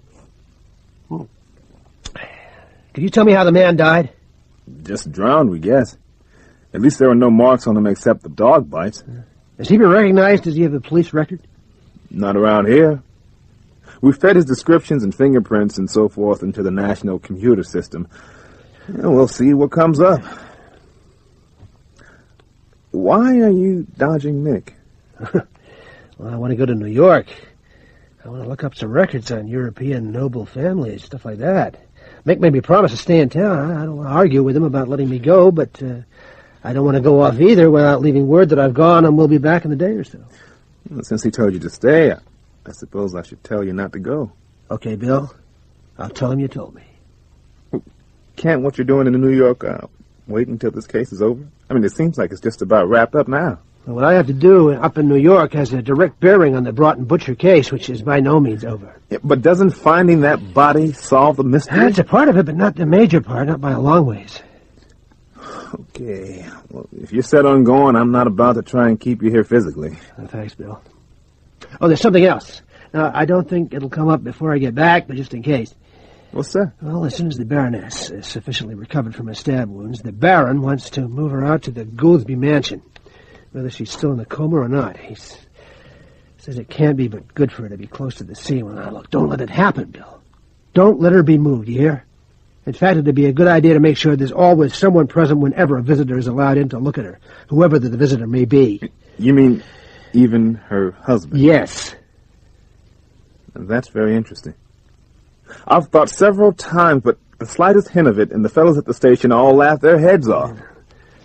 Could you tell me how the man died? Just drowned, we guess. At least there were no marks on him except the dog bites. Has he been recognized? Does he have a police record? Not around here. We fed his descriptions and fingerprints and so forth into the national computer system. We'll see what comes up. Why are you dodging Mick? Well, I want to go to New York. I want to look up some records on European noble families, stuff like that. Mick made me promise to stay in town. I don't want to argue with him about letting me go, but I don't want to go off either without leaving word that I've gone and will be back in a day or so. Well, since he told you to stay, I suppose I should tell you not to go. Okay, Bill. I'll tell him you told me. Can't what you're doing in New York wait until this case is over? I mean, it seems like it's just about wrapped up now. Well, what I have to do up in New York has a direct bearing on the Broughton butcher case, which is by no means over. Yeah, but doesn't finding that body solve the mystery? That's a part of it, but not the major part, not by a long ways. Okay. Well, if you're set on going, I'm not about to try and keep you here physically. Thanks, Bill. Oh, there's something else. Now, I don't think it'll come up before I get back, but just in case. What's that? Well, as soon as the Baroness is sufficiently recovered from her stab wounds, the Baron wants to move her out to the Goolsby mansion. Whether she's still in a coma or not. He says it can't be but good for her to be close to the sea. Well, now, look, don't let it happen, Bill. Don't let her be moved, you hear? In fact, it'd be a good idea to make sure there's always someone present whenever a visitor is allowed in to look at her, whoever the visitor may be. You mean even her husband? Yes. That's very interesting. I've thought several times, but the slightest hint of it, and the fellows at the station all laugh their heads off.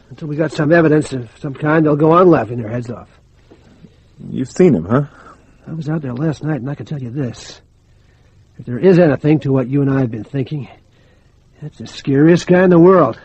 Until we got some evidence of some kind, they'll go on laughing their heads off. You've seen him, huh? I was out there last night, and I can tell you this. If there is anything to what you and I have been thinking, that's the scariest guy in the world.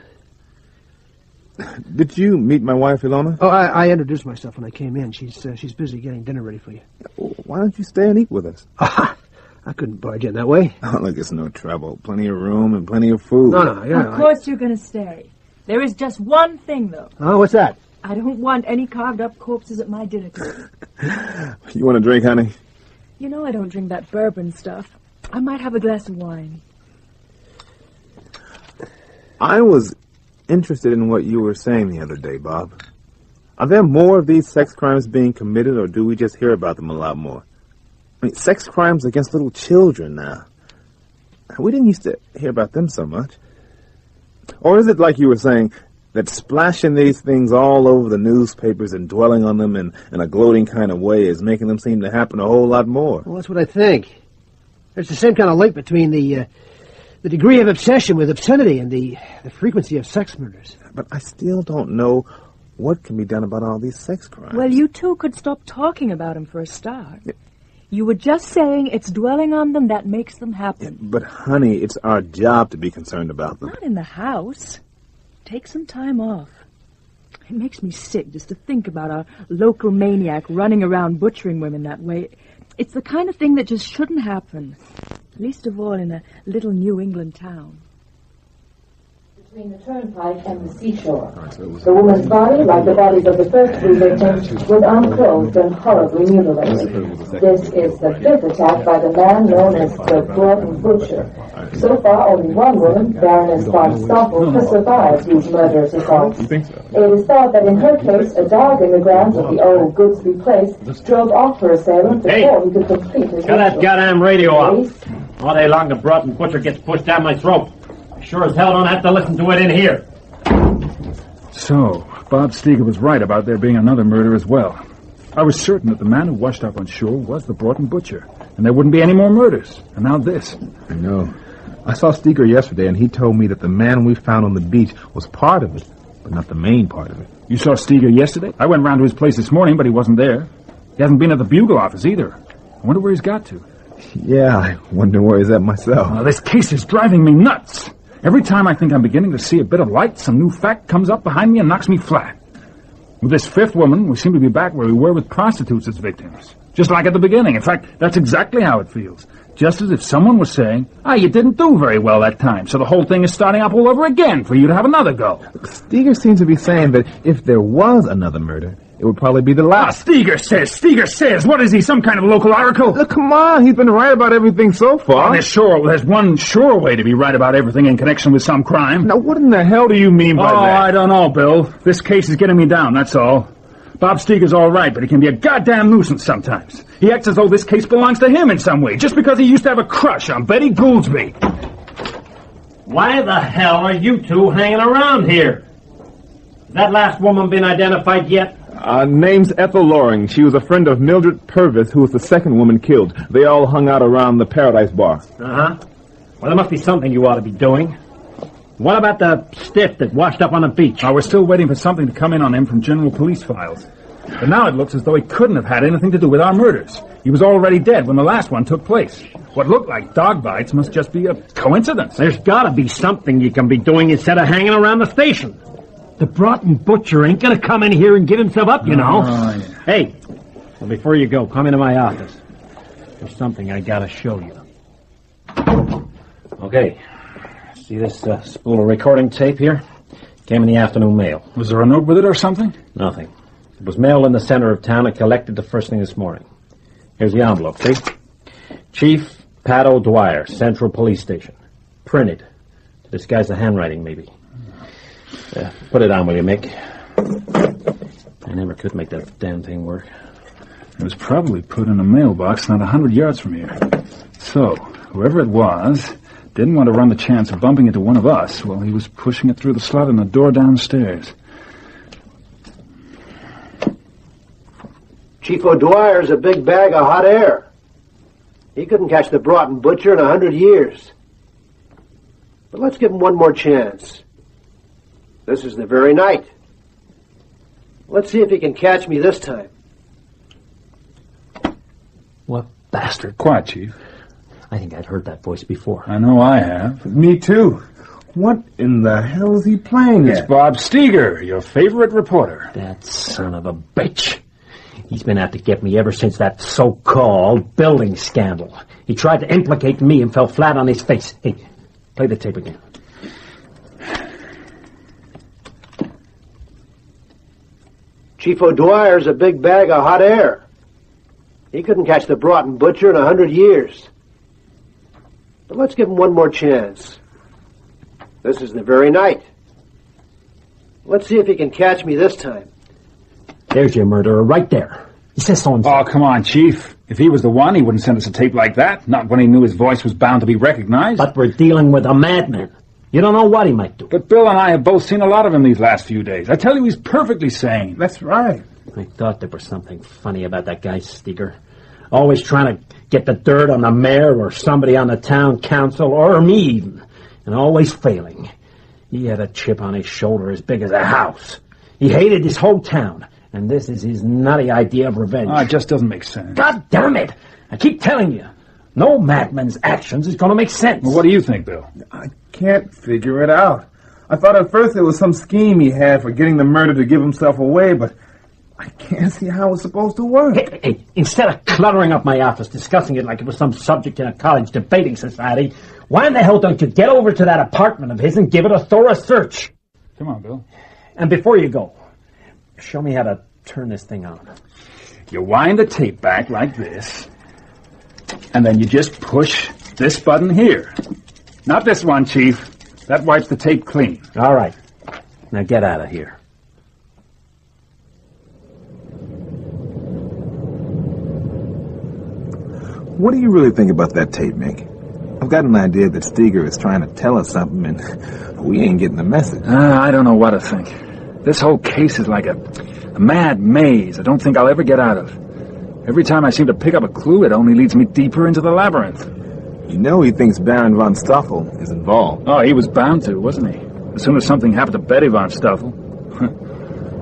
Did you meet my wife, Ilona? Oh, I introduced myself when I came in. She's busy getting dinner ready for you. Why don't you stay and eat with us? I couldn't barge in that way. Oh, look, it's no trouble. Plenty of room and plenty of food. No, yeah. Of course you're going to stay. There is just one thing, though. Oh, what's that? I don't want any carved-up corpses at my dinner table. You want a drink, honey? You know I don't drink that bourbon stuff. I might have a glass of wine. I was interested in what you were saying the other day, Bob. Are there more of these sex crimes being committed, or do we just hear about them a lot more? I mean, sex crimes against little children now. We didn't used to hear about them so much. Or is it like you were saying, that splashing these things all over the newspapers and dwelling on them in a gloating kind of way is making them seem to happen a whole lot more? Well, that's what I think. There's the same kind of link between the degree of obsession with obscenity and the frequency of sex murders. But I still don't know what can be done about all these sex crimes. Well, you two could stop talking about them for a start. You were just saying it's dwelling on them that makes them happen. But, honey, it's our job to be concerned about them. Not in the house. Take some time off. It makes me sick just to think about a local maniac running around butchering women that way. It's the kind of thing that just shouldn't happen. Least of all in a little New England town. Between the turnpike and the seashore. The woman's body, like the bodies of the first three victims, was unclothed and horribly mutilated. This is the fifth attack by the man known as the Broughton Butcher. So far, only one woman, Baroness Stoffel, has survived these murderous assaults. It is thought that in her case, a dog in the grounds of the old Goodsley place drove off her assailant before he could complete his Cut that goddamn radio off. All day long the Broughton Butcher gets pushed down my throat. Sure as hell don't have to listen to it in here. So, Bob Steger was right about there being another murder as well. I was certain that the man who washed up on shore was the Broughton Butcher, and there wouldn't be any more murders. And now this. I know. I saw Steger yesterday, and he told me that the man we found on the beach was part of it, but not the main part of it. You saw Steger yesterday? I went round to his place this morning, but he wasn't there. He hasn't been at the Bugle office either. I wonder where he's got to. Yeah, I wonder where he's at myself. This case is driving me nuts. Every time I think I'm beginning to see a bit of light, some new fact comes up behind me and knocks me flat. With this fifth woman, we seem to be back where we were with prostitutes as victims. Just like at the beginning. In fact, that's exactly how it feels. Just as if someone was saying, you didn't do very well that time, so the whole thing is starting up all over again for you to have another go. Steger seems to be saying that if there was another murder, it would probably be the last. Steger says. What is he, some kind of local oracle? Look, come on, he's been right about everything so far. There's one sure way to be right about everything in connection with some crime. Now, what in the hell do you mean by that? I don't know, Bill. This case is getting me down, that's all. Bob Steger's all right, but he can be a goddamn nuisance sometimes. He acts as though this case belongs to him in some way, just because he used to have a crush on Betty Goolsby. Why the hell are you two hanging around here? Has that last woman been identified yet? Name's Ethel Loring. She was a friend of Mildred Purvis, who was the second woman killed. They all hung out around the Paradise Bar. Uh-huh. Well, there must be something you ought to be doing. What about the stiff that washed up on the beach? We're still waiting for something to come in on him from general police files. But now it looks as though he couldn't have had anything to do with our murders. He was already dead when the last one took place. What looked like dog bites must just be a coincidence. There's got to be something you can be doing instead of hanging around the station. The Broughton Butcher ain't going to come in here and give himself up, you know. Yeah. Hey, well, before you go, come into my office. There's something I got to show you. Okay. See this spool of recording tape here? Came in the afternoon mail. Was there a note with it or something? Nothing. It was mailed in the center of town and collected the first thing this morning. Here's the envelope, see? Chief Pat O'Dwyer, Central Police Station. printed. To disguise the handwriting, maybe. Put it on, will you, Mick? I never could make that damn thing work. It was probably put in a mailbox not 100 yards from here. So, whoever it was didn't want to run the chance of bumping into one of us while he was pushing it through the slot in the door downstairs. Chief O'Dwyer's a big bag of hot air. He couldn't catch the Broughton butcher in 100 years. But let's give him one more chance. This is the very night. Let's see if he can catch me this time. What bastard. Quiet, Chief. I think I'd heard that voice before. I know I have. Me too. What in the hell is he playing It's at? Bob Steger, your favorite reporter. That son of a bitch. He's been out to get me ever since that so-called building scandal. He tried to implicate me and fell flat on his face. Hey, play the tape again. Chief O'Dwyer's a big bag of hot air. He couldn't catch the Broughton butcher in 100 years. But let's give him one more chance. This is the very night. Let's see if he can catch me this time. There's your murderer right there. He says so himself. Oh, come on, Chief. If he was the one, he wouldn't send us a tape like that. Not when he knew his voice was bound to be recognized. But we're dealing with a madman. You don't know what he might do. But Bill and I have both seen a lot of him these last few days. I tell you, he's perfectly sane. That's right. I thought there was something funny about that guy, Steger. Always trying to get the dirt on the mayor or somebody on the town council, or me even. And always failing. He had a chip on his shoulder as big as a house. He hated his whole town. And this is his nutty idea of revenge. Oh, it just doesn't make sense. God damn it! I keep telling you, no madman's actions is going to make sense. Well, what do you think, Bill? I can't figure it out. I thought at first it was some scheme he had for getting the murder to give himself away, but I can't see how it's supposed to work. Hey, instead of cluttering up my office, discussing it like it was some subject in a college debating society, why in the hell don't you get over to that apartment of his and give it a thorough search? Come on, Bill. And before you go, show me how to turn this thing on. You wind the tape back like this, and then you just push this button here. Not this one, Chief. That wipes the tape clean. All right. Now get out of here. What do you really think about that tape, Mick? I've got an idea that Steger is trying to tell us something, and we ain't getting the message. I don't know what to think. This whole case is like a mad maze I don't think I'll ever get out of. Every time I seem to pick up a clue, it only leads me deeper into the labyrinth. You know he thinks Baron von Stoffel is involved. Oh, he was bound to, wasn't he? As soon as something happened to Betty von Stoffel.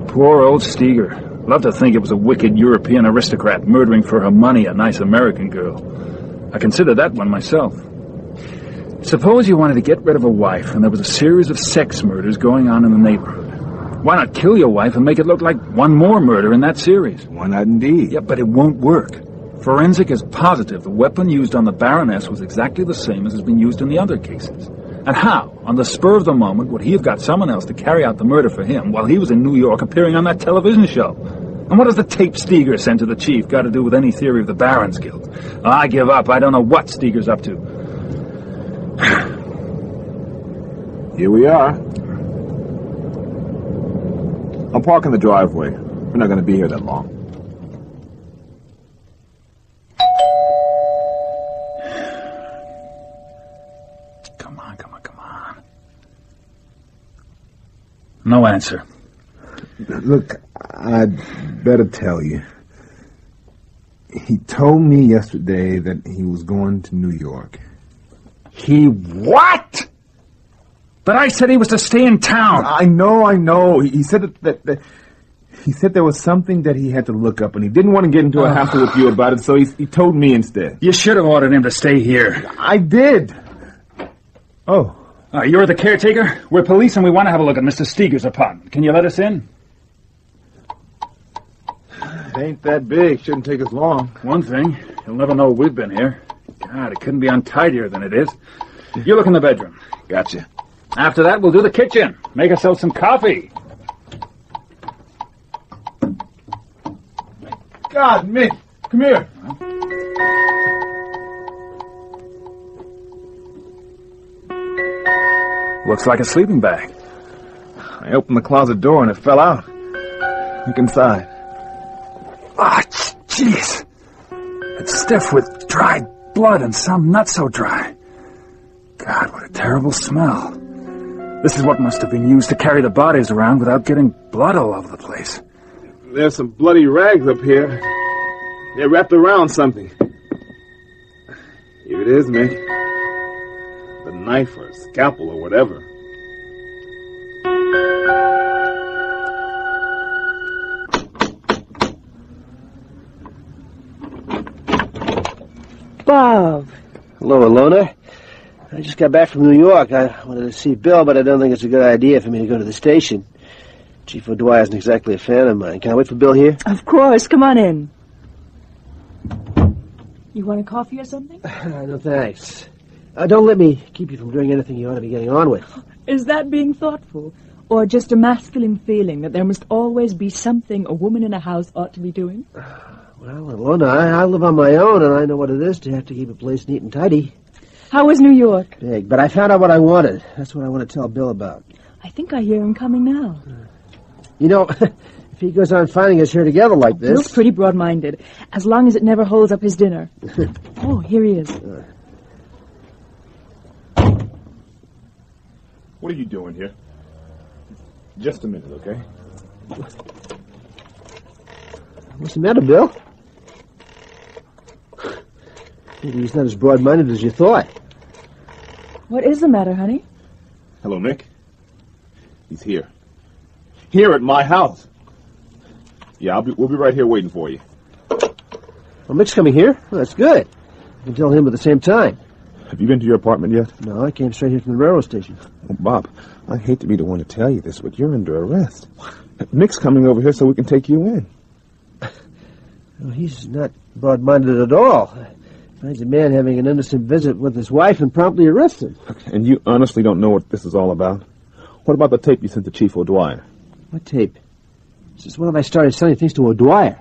Poor old Steger. Love to think it was a wicked European aristocrat murdering for her money a nice American girl. I consider that one myself. Suppose you wanted to get rid of a wife and there was a series of sex murders going on in the neighborhood. Why not kill your wife and make it look like one more murder in that series? Why not indeed? Yeah, but it won't work. Forensic is positive the weapon used on the Baroness was exactly the same as has been used in the other cases. And how, on the spur of the moment, would he have got someone else to carry out the murder for him while he was in New York appearing on that television show? And what does the tape Steger sent to the chief got to do with any theory of the Baron's guilt? I give up. I don't know what Steger's up to. Here we are. I'll park in the driveway. We're not going to be here that long. Come on. No answer. Look, I'd better tell you. He told me yesterday that he was going to New York. He what? But I said he was to stay in town. I know. He said that he said there was something that he had to look up, and he didn't want to get into a hassle with you about it, so he told me instead. You should have ordered him to stay here. I did. Oh. You're the caretaker? We're police, and we want to have a look at Mr. Steger's apartment. Can you let us in? It ain't that big. Shouldn't take us long. One thing, he'll never know we've been here. God, it couldn't be untidier than it is. You look in the bedroom. Gotcha. After that, we'll do the kitchen. Make ourselves some coffee. God, Mick, come here. Looks like a sleeping bag. I opened the closet door and it fell out. Look inside. Ah, jeez. It's stiff with dried blood and some not so dry. God, what a terrible smell. This is what must have been used to carry the bodies around without getting blood all over the place. There's some bloody rags up here. They're wrapped around something. Here it is, Mick. The knife or scalpel or whatever. Bob. Hello, Ilona. I just got back from New York. I wanted to see Bill, but I don't think it's a good idea for me to go to the station. Chief O'Dwyer isn't exactly a fan of mine. Can I wait for Bill here? Of course. Come on in. You want a coffee or something? No, thanks. Don't let me keep you from doing anything you ought to be getting on with. Is that being thoughtful? Or just a masculine feeling that there must always be something a woman in a house ought to be doing? Well, Ilona, I live on my own, and I know what it is to have to keep a place neat and tidy. How was New York? Big, but I found out what I wanted. That's what I want to tell Bill about. I think I hear him coming now. You know, if he goes on finding us here together like this... Bill's pretty broad-minded, as long as it never holds up his dinner. Oh, here he is. What are you doing here? Just a minute, okay? What's the matter, Bill? Maybe he's not as broad-minded as you thought. What is the matter, honey? Hello, Mick. He's here. Here at my house. Yeah, we'll be right here waiting for you. Well, Mick's coming here? Well, that's good. I can tell him at the same time. Have you been to your apartment yet? No, I came straight here from the railroad station. Oh, Bob, I hate to be the one to tell you this, but you're under arrest. Mick's coming over here so we can take you in. Well, he's not broad-minded at all. Finds a man having an innocent visit with his wife and promptly arrests him. And you honestly don't know what this is all about? What about the tape you sent to Chief O'Dwyer? What tape? Since when have I started sending things to O'Dwyer?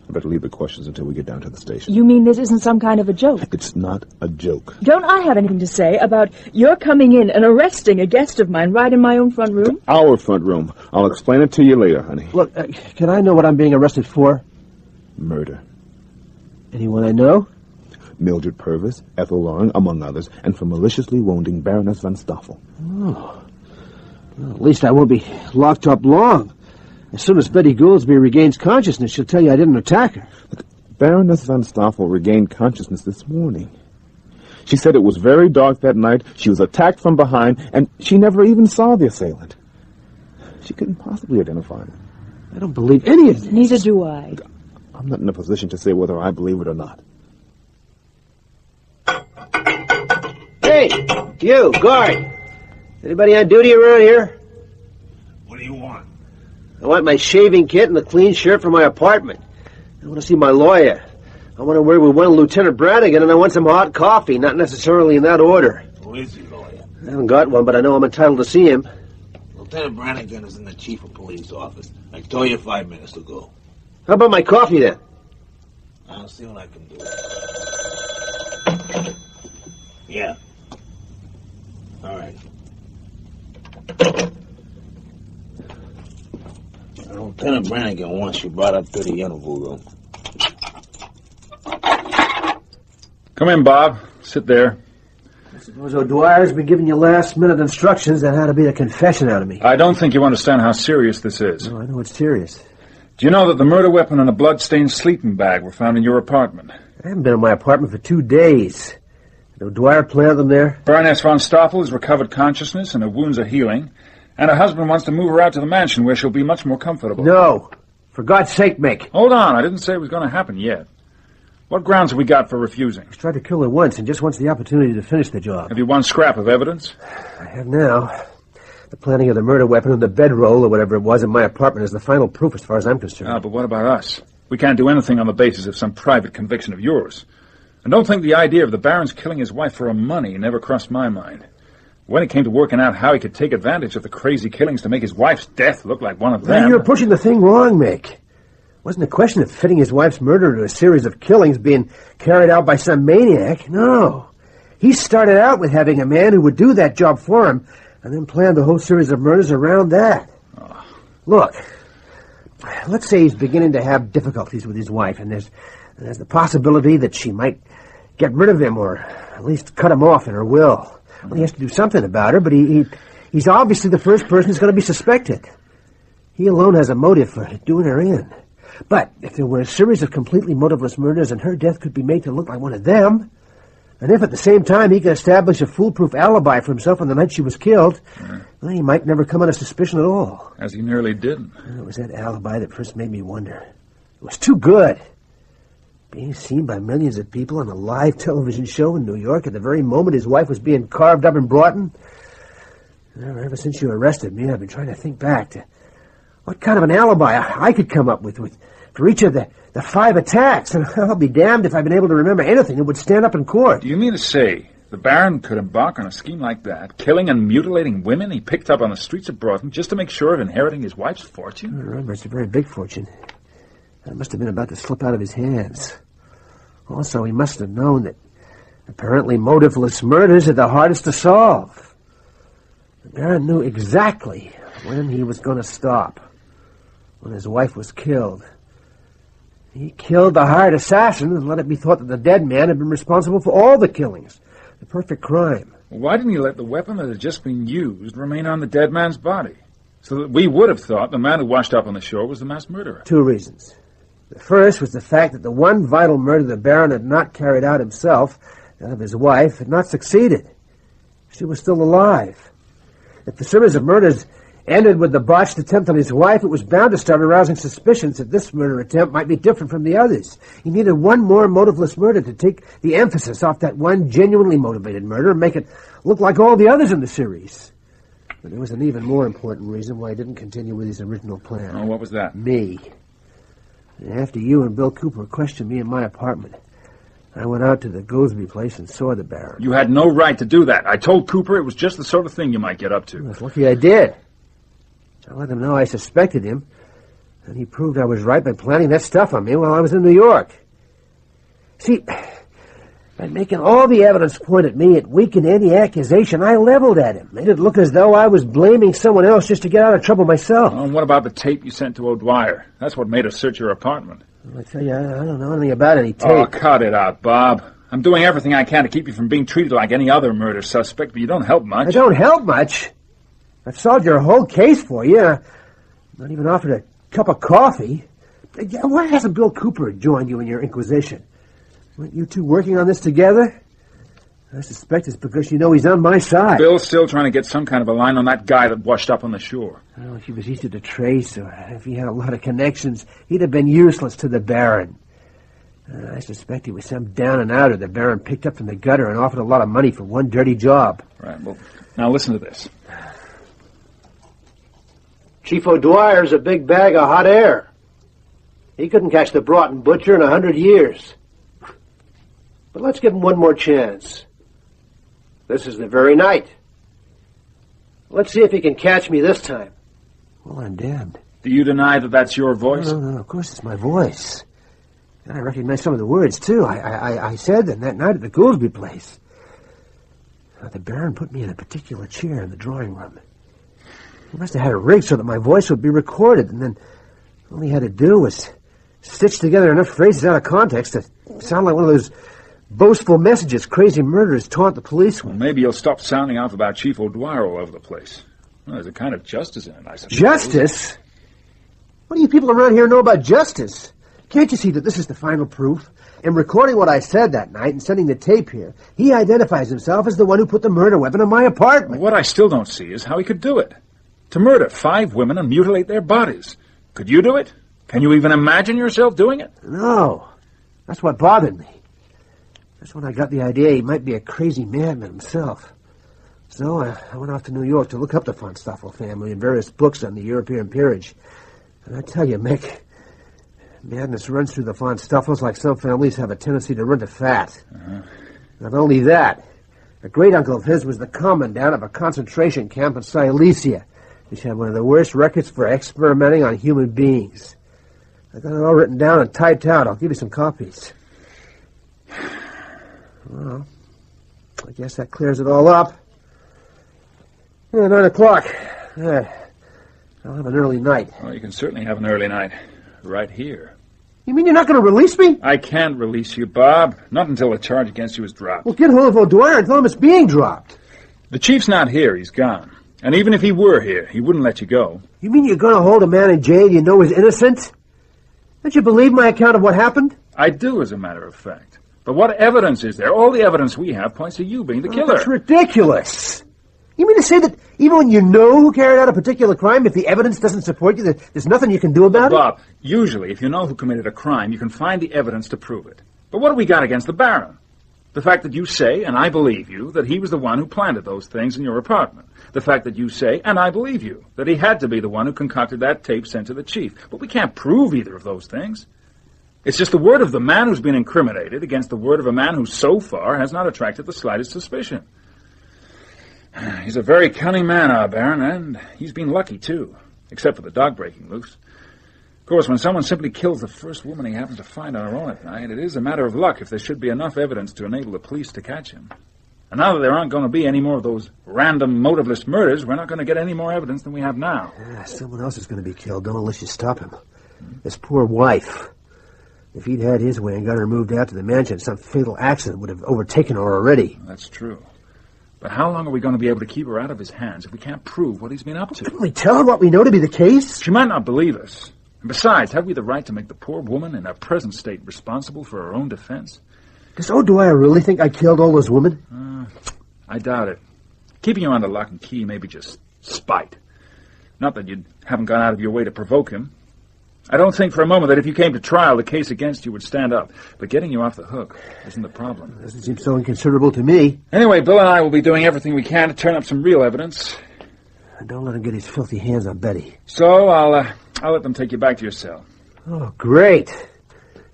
I better leave the questions until we get down to the station. You mean this isn't some kind of a joke? It's not a joke. Don't I have anything to say about your coming in and arresting a guest of mine right in my own front room? Our front room. I'll explain it to you later, honey. Look, can I know what I'm being arrested for? Murder. Anyone I know? Mildred Purvis, Ethel Loring, among others, and for maliciously wounding Baroness von Stoffel. Oh. Well, at least I won't be locked up long. As soon as Betty Gouldsby regains consciousness, she'll tell you I didn't attack her. Look, Baroness von Stoffel regained consciousness this morning. She said it was very dark that night, she was attacked from behind, and she never even saw the assailant. She couldn't possibly identify him. I don't believe any of this. Neither do I. Look, I'm not in a position to say whether I believe it or not. Hey, you, guard. Anybody on duty around here? What do you want? I want my shaving kit and a clean shirt for my apartment. I want to see my lawyer. I want to word with one Lieutenant Brannigan, and I want some hot coffee, not necessarily in that order. Who is your lawyer? I haven't got one, but I know I'm entitled to see him. Lieutenant Brannigan is in the chief of police office. I told you 5 minutes ago. How about my coffee, then? I'll see what I can do. Yeah. All right. Lieutenant Brannigan wants you brought up to the interview room. Come in, Bob. Sit there. I suppose O'Dwyer's been giving you last-minute instructions on how to beat a confession out of me. I don't think you understand how serious this is. No, I know it's serious. Do you know that the murder weapon and a blood-stained sleeping bag were found in your apartment? I haven't been in my apartment for 2 days. Did O'Dwyer plant them there? Baroness von Stoffel has recovered consciousness and her wounds are healing, and her husband wants to move her out to the mansion where she'll be much more comfortable. No. For God's sake, Mick. Hold on. I didn't say it was going to happen yet. What grounds have we got for refusing? He's tried to kill her once and just wants the opportunity to finish the job. Have you one scrap of evidence? I have now. The planting of the murder weapon and the bedroll, or whatever it was, in my apartment is the final proof as far as I'm concerned. Ah, but what about us? We can't do anything on the basis of some private conviction of yours. And don't think the idea of the Baron's killing his wife for her money never crossed my mind. When it came to working out how he could take advantage of the crazy killings to make his wife's death look like one of them... Well, you're pushing the thing wrong, Mick. It wasn't a question of fitting his wife's murder into a series of killings being carried out by some maniac. No. He started out with having a man who would do that job for him and then planned the whole series of murders around that. Oh. Look, let's say he's beginning to have difficulties with his wife, and there's the possibility that she might get rid of him, or at least cut him off in her will. Well, he has to do something about her, but he's obviously the first person who's going to be suspected. He alone has a motive for doing her in. But if there were a series of completely motiveless murders, and her death could be made to look like one of them, and if at the same time he could establish a foolproof alibi for himself on the night she was killed, well, he might never come under suspicion at all. As he nearly did. Well, it was that alibi that first made me wonder. It was too good. Being seen by millions of people on a live television show in New York at the very moment his wife was being carved up in Broughton. Well, ever since you arrested me, I've been trying to think back to what kind of an alibi I could come up with for each of the 5 attacks. And I'll be damned if I've been able to remember anything that would stand up in court. Do you mean to say the Baron could embark on a scheme like that, killing and mutilating women he picked up on the streets of Broughton just to make sure of inheriting his wife's fortune? Remember, it's a very big fortune. That must have been about to slip out of his hands. Also, he must have known that apparently motiveless murders are the hardest to solve. The Baron knew exactly when he was going to stop. When his wife was killed. He killed the hired assassin and let it be thought that the dead man had been responsible for all the killings. The perfect crime. Well, why didn't he let the weapon that had just been used remain on the dead man's body? So that we would have thought the man who washed up on the shore was the mass murderer. 2 reasons. The first was the fact that the one vital murder the Baron had not carried out himself, that of his wife, had not succeeded. She was still alive. If the series of murders ended with the botched attempt on his wife, it was bound to start arousing suspicions that this murder attempt might be different from the others. He needed one more motiveless murder to take the emphasis off that one genuinely motivated murder and make it look like all the others in the series. But there was an even more important reason why he didn't continue with his original plan. Oh, what was that? Me. After you and Bill Cooper questioned me in my apartment, I went out to the Goolsby place and saw the Baron. You had no right to do that. I told Cooper it was just the sort of thing you might get up to. It's lucky I did. I let him know I suspected him, and he proved I was right by planting that stuff on me while I was in New York. See, by making all the evidence point at me, it weakened any accusation I leveled at him. Made it look as though I was blaming someone else just to get out of trouble myself. Oh, and what about the tape you sent to O'Dwyer? That's what made us search your apartment. Well, I tell you, I don't know anything about any tape. Oh, cut it out, Bob. I'm doing everything I can to keep you from being treated like any other murder suspect, but you don't help much. I don't help much? I've solved your whole case for you. Not even offered a cup of coffee. Why hasn't Bill Cooper joined you in your inquisition? Weren't you two working on this together? I suspect it's because you know he's on my side. Bill's still trying to get some kind of a line on that guy that washed up on the shore. Well, if he was easy to trace, or if he had a lot of connections, he'd have been useless to the Baron. I suspect he was some down-and-outer the Baron picked up from the gutter and offered a lot of money for one dirty job. Right, well, now listen to this. Chief O'Dwyer's a big bag of hot air. He couldn't catch the Broughton butcher in 100 years. But let's give him one more chance. This is the very night. Let's see if he can catch me this time. Well, I'm damned. Do you deny that that's your voice? No, of course it's my voice. And I recognize some of the words, too. I said them that night at the Goolsby place. The Baron put me in a particular chair in the drawing room. He must have had it rigged so that my voice would be recorded, and then all he had to do was stitch together enough phrases out of context to sound like one of those boastful messages crazy murderers taunt the police with. Well, maybe you'll stop sounding off about Chief O'Dwyer all over the place. Well, there's a kind of justice in it, I suppose. Justice? What do you people around here know about justice? Can't you see that this is the final proof? In recording what I said that night and sending the tape here, he identifies himself as the one who put the murder weapon in my apartment. Well, what I still don't see is how he could do it. To murder 5 women and mutilate their bodies. Could you do it? Can you even imagine yourself doing it? No. That's what bothered me. That's when I got the idea he might be a crazy madman himself. So I went off to New York to look up the von Stoffel family and various books on the European peerage. And I tell you, Mick, madness runs through the von Stoffels like some families have a tendency to run to fat. Not only that, a great-uncle of his was the commandant of a concentration camp in Silesia, which had one of the worst records for experimenting on human beings. I got it all written down and typed out. I'll give you some copies. Well, I guess that clears it all up. 9 o'clock. I'll have an early night. Well, you can certainly have an early night. Right here. You mean you're not going to release me? I can't release you, Bob. Not until the charge against you is dropped. Well, get hold of O'Dwyer and tell him it's being dropped. The chief's not here. He's gone. And even if he were here, he wouldn't let you go. You mean you're going to hold a man in jail you know is innocent? Don't you believe my account of what happened? I do, as a matter of fact. But what evidence is there? All the evidence we have points to you being the killer. That's ridiculous. You mean to say that even when you know who carried out a particular crime, if the evidence doesn't support you, there's nothing you can do about it? Bob, usually if you know who committed a crime, you can find the evidence to prove it. But what have we got against the Baron? The fact that you say, and I believe you, that he was the one who planted those things in your apartment. The fact that you say, and I believe you, that he had to be the one who concocted that tape sent to the chief. But we can't prove either of those things. It's just the word of the man who's been incriminated against the word of a man who so far has not attracted the slightest suspicion. He's a very cunning man, our Baron, and he's been lucky, too, except for the dog breaking loose. Of course, when someone simply kills the first woman he happens to find on her own at night, it is a matter of luck if there should be enough evidence to enable the police to catch him. And now that there aren't going to be any more of those random, motiveless murders, we're not going to get any more evidence than we have now. Someone else is going to be killed, don't unless you stop him. His poor wife. If he'd had his way and got her moved out to the mansion, some fatal accident would have overtaken her already. That's true. But how long are we going to be able to keep her out of his hands if we can't prove what he's been up to? Couldn't we tell her what we know to be the case? She might not believe us. And besides, have we the right to make the poor woman in her present state responsible for her own defense? Does O'Dwyer really think I killed all those women? I doubt it. Keeping you under lock and key may be just spite. Not that you haven't gone out of your way to provoke him. I don't think for a moment that if you came to trial, the case against you would stand up. But getting you off the hook isn't the problem. Doesn't seem so inconsiderable to me. Anyway, Bill and I will be doing everything we can to turn up some real evidence. Don't let him get his filthy hands on Betty. So I'll let them take you back to your cell. Oh, great.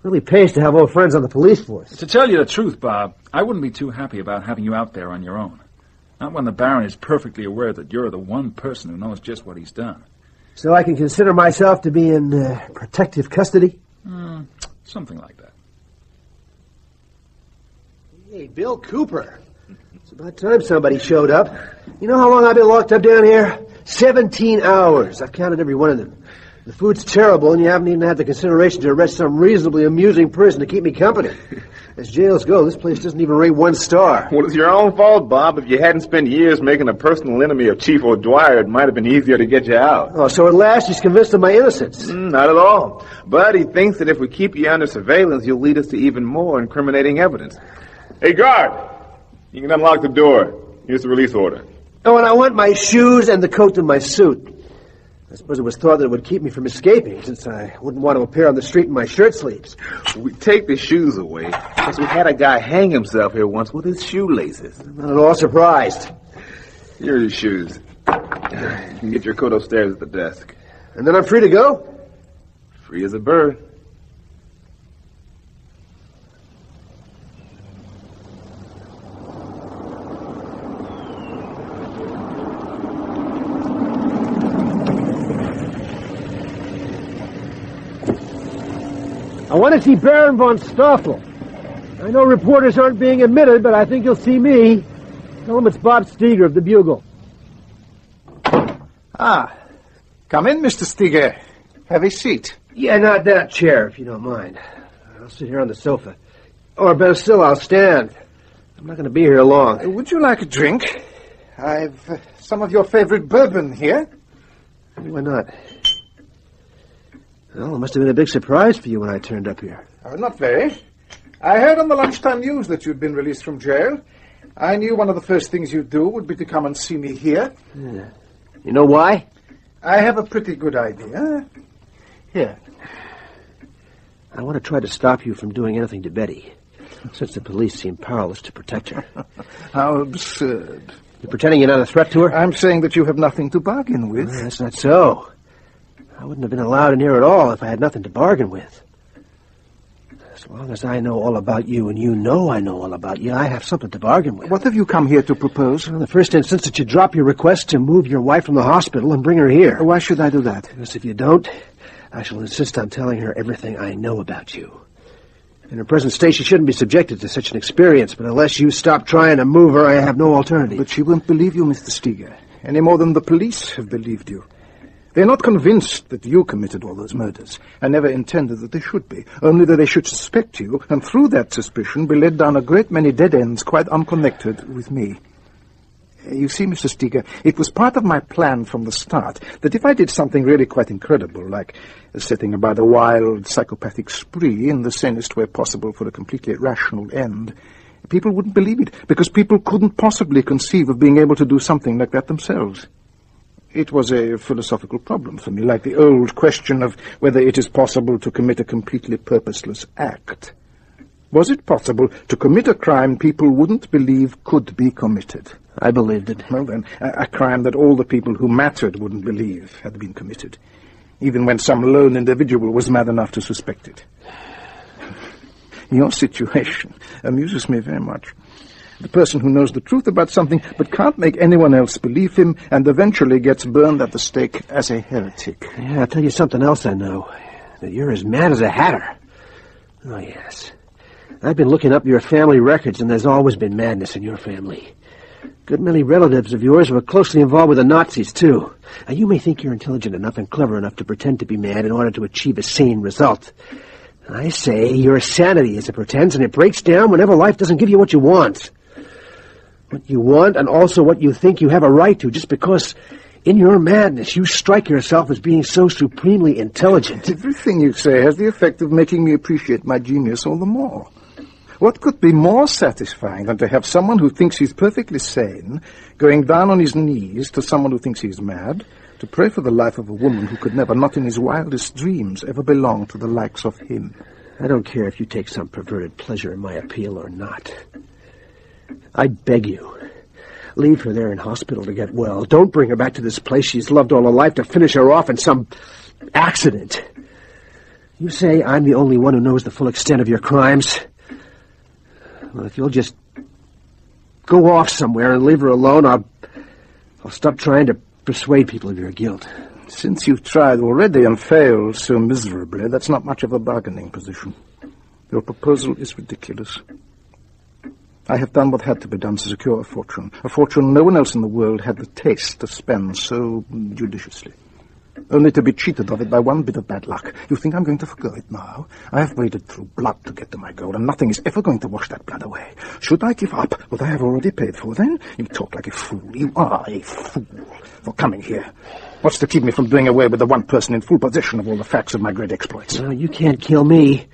Really pays to have old friends on the police force. To tell you the truth, Bob, I wouldn't be too happy about having you out there on your own. Not when the Baron is perfectly aware that you're the one person who knows just what he's done. So I can consider myself to be in protective custody? Something like that. Hey, Bill Cooper. It's about time somebody showed up. You know how long I've been locked up down here? 17 hours. I've counted every one of them. The food's terrible, and you haven't even had the consideration to arrest some reasonably amusing person to keep me company. As jails go, this place doesn't even rate 1 star. Well, it's your own fault, Bob. If you hadn't spent years making a personal enemy of Chief O'Dwyer, it might have been easier to get you out. Oh, so at last he's convinced of my innocence? Not at all. But he thinks that if we keep you under surveillance, you'll lead us to even more incriminating evidence. Hey, guard! You can unlock the door. Here's the release order. Oh, and I want my shoes and the coat and my suit. I suppose it was thought that it would keep me from escaping, since I wouldn't want to appear on the street in my shirt sleeves. We take the shoes away, because we had a guy hang himself here once with his shoelaces. I'm not at all surprised. Here are your shoes. You can get your coat upstairs at the desk. And then I'm free to go? Free as a bird. I want to see Baron von Stoffel. I know reporters aren't being admitted, but I think you'll see me. Tell him it's Bob Steger of the Bugle. Ah, come in, Mr. Steger. Have a seat. Yeah, not that chair, if you don't mind. I'll sit here on the sofa. Or better still, I'll stand. I'm not going to be here long. Would you like a drink? I've some of your favorite bourbon here. Why not? Well, it must have been a big surprise for you when I turned up here. Oh, not very. I heard on the lunchtime news that you'd been released from jail. I knew one of the first things you'd do would be to come and see me here. Yeah. You know why? I have a pretty good idea. Here. I want to try to stop you from doing anything to Betty, since the police seem powerless to protect her. How absurd. You're pretending you're not a threat to her? I'm saying that you have nothing to bargain with. Well, that's not so. I wouldn't have been allowed in here at all if I had nothing to bargain with. As long as I know all about you and you know I know all about you, I have something to bargain with. What have you come here to propose? In the first instance, that you drop your request to move your wife from the hospital and bring her here. Why should I do that? Because if you don't, I shall insist on telling her everything I know about you. In her present state, she shouldn't be subjected to such an experience, but unless you stop trying to move her, I have no alternative. But she won't believe you, Mr. Steger. any more than the police have believed you. They're not convinced that you committed all those murders. I never intended that they should be, only that they should suspect you, and through that suspicion be led down a great many dead ends quite unconnected with me. You see, Mr. Steger, it was part of my plan from the start that if I did something really quite incredible, like setting about a wild psychopathic spree in the sanest way possible for a completely rational end, people wouldn't believe it, because people couldn't possibly conceive of being able to do something like that themselves. It was a philosophical problem for me, like the old question of whether it is possible to commit a completely purposeless act. Was it possible to commit a crime people wouldn't believe could be committed? I believed it. Well then, a crime that all the people who mattered wouldn't believe had been committed, even when some lone individual was mad enough to suspect it. Your situation amuses me very much. The person who knows the truth about something but can't make anyone else believe him and eventually gets burned at the stake as a heretic. Yeah, I'll tell you something else I know. That you're as mad as a hatter. Oh, yes. I've been looking up your family records, and there's always been madness in your family. Good many relatives of yours were closely involved with the Nazis, too. Now, you may think you're intelligent enough and clever enough to pretend to be mad in order to achieve a sane result. I say your sanity is a pretense, and it breaks down whenever life doesn't give you what you want. What you want, and also what you think you have a right to, just because in your madness you strike yourself as being so supremely intelligent. Everything you say has the effect of making me appreciate my genius all the more. What could be more satisfying than to have someone who thinks he's perfectly sane going down on his knees to someone who thinks he's mad to pray for the life of a woman who could never, not in his wildest dreams, ever belong to the likes of him? I don't care if you take some perverted pleasure in my appeal or not. I beg you, leave her there in hospital to get well. Don't bring her back to this place she's loved all her life to finish her off in some accident. You say I'm the only one who knows the full extent of your crimes. Well, if you'll just go off somewhere and leave her alone, I'll stop trying to persuade people of your guilt. Since you've tried already and failed so miserably, that's not much of a bargaining position. Your proposal is ridiculous. I have done what had to be done to secure a fortune no one else in the world had the taste to spend so judiciously. Only to be cheated of it by one bit of bad luck. You think I'm going to forgo it now? I have waded through blood to get to my goal, and nothing is ever going to wash that blood away. Should I give up what I have already paid for, then? You talk like a fool. You are a fool for coming here. What's to keep me from doing away with the one person in full possession of all the facts of my great exploits? Well, you can't kill me.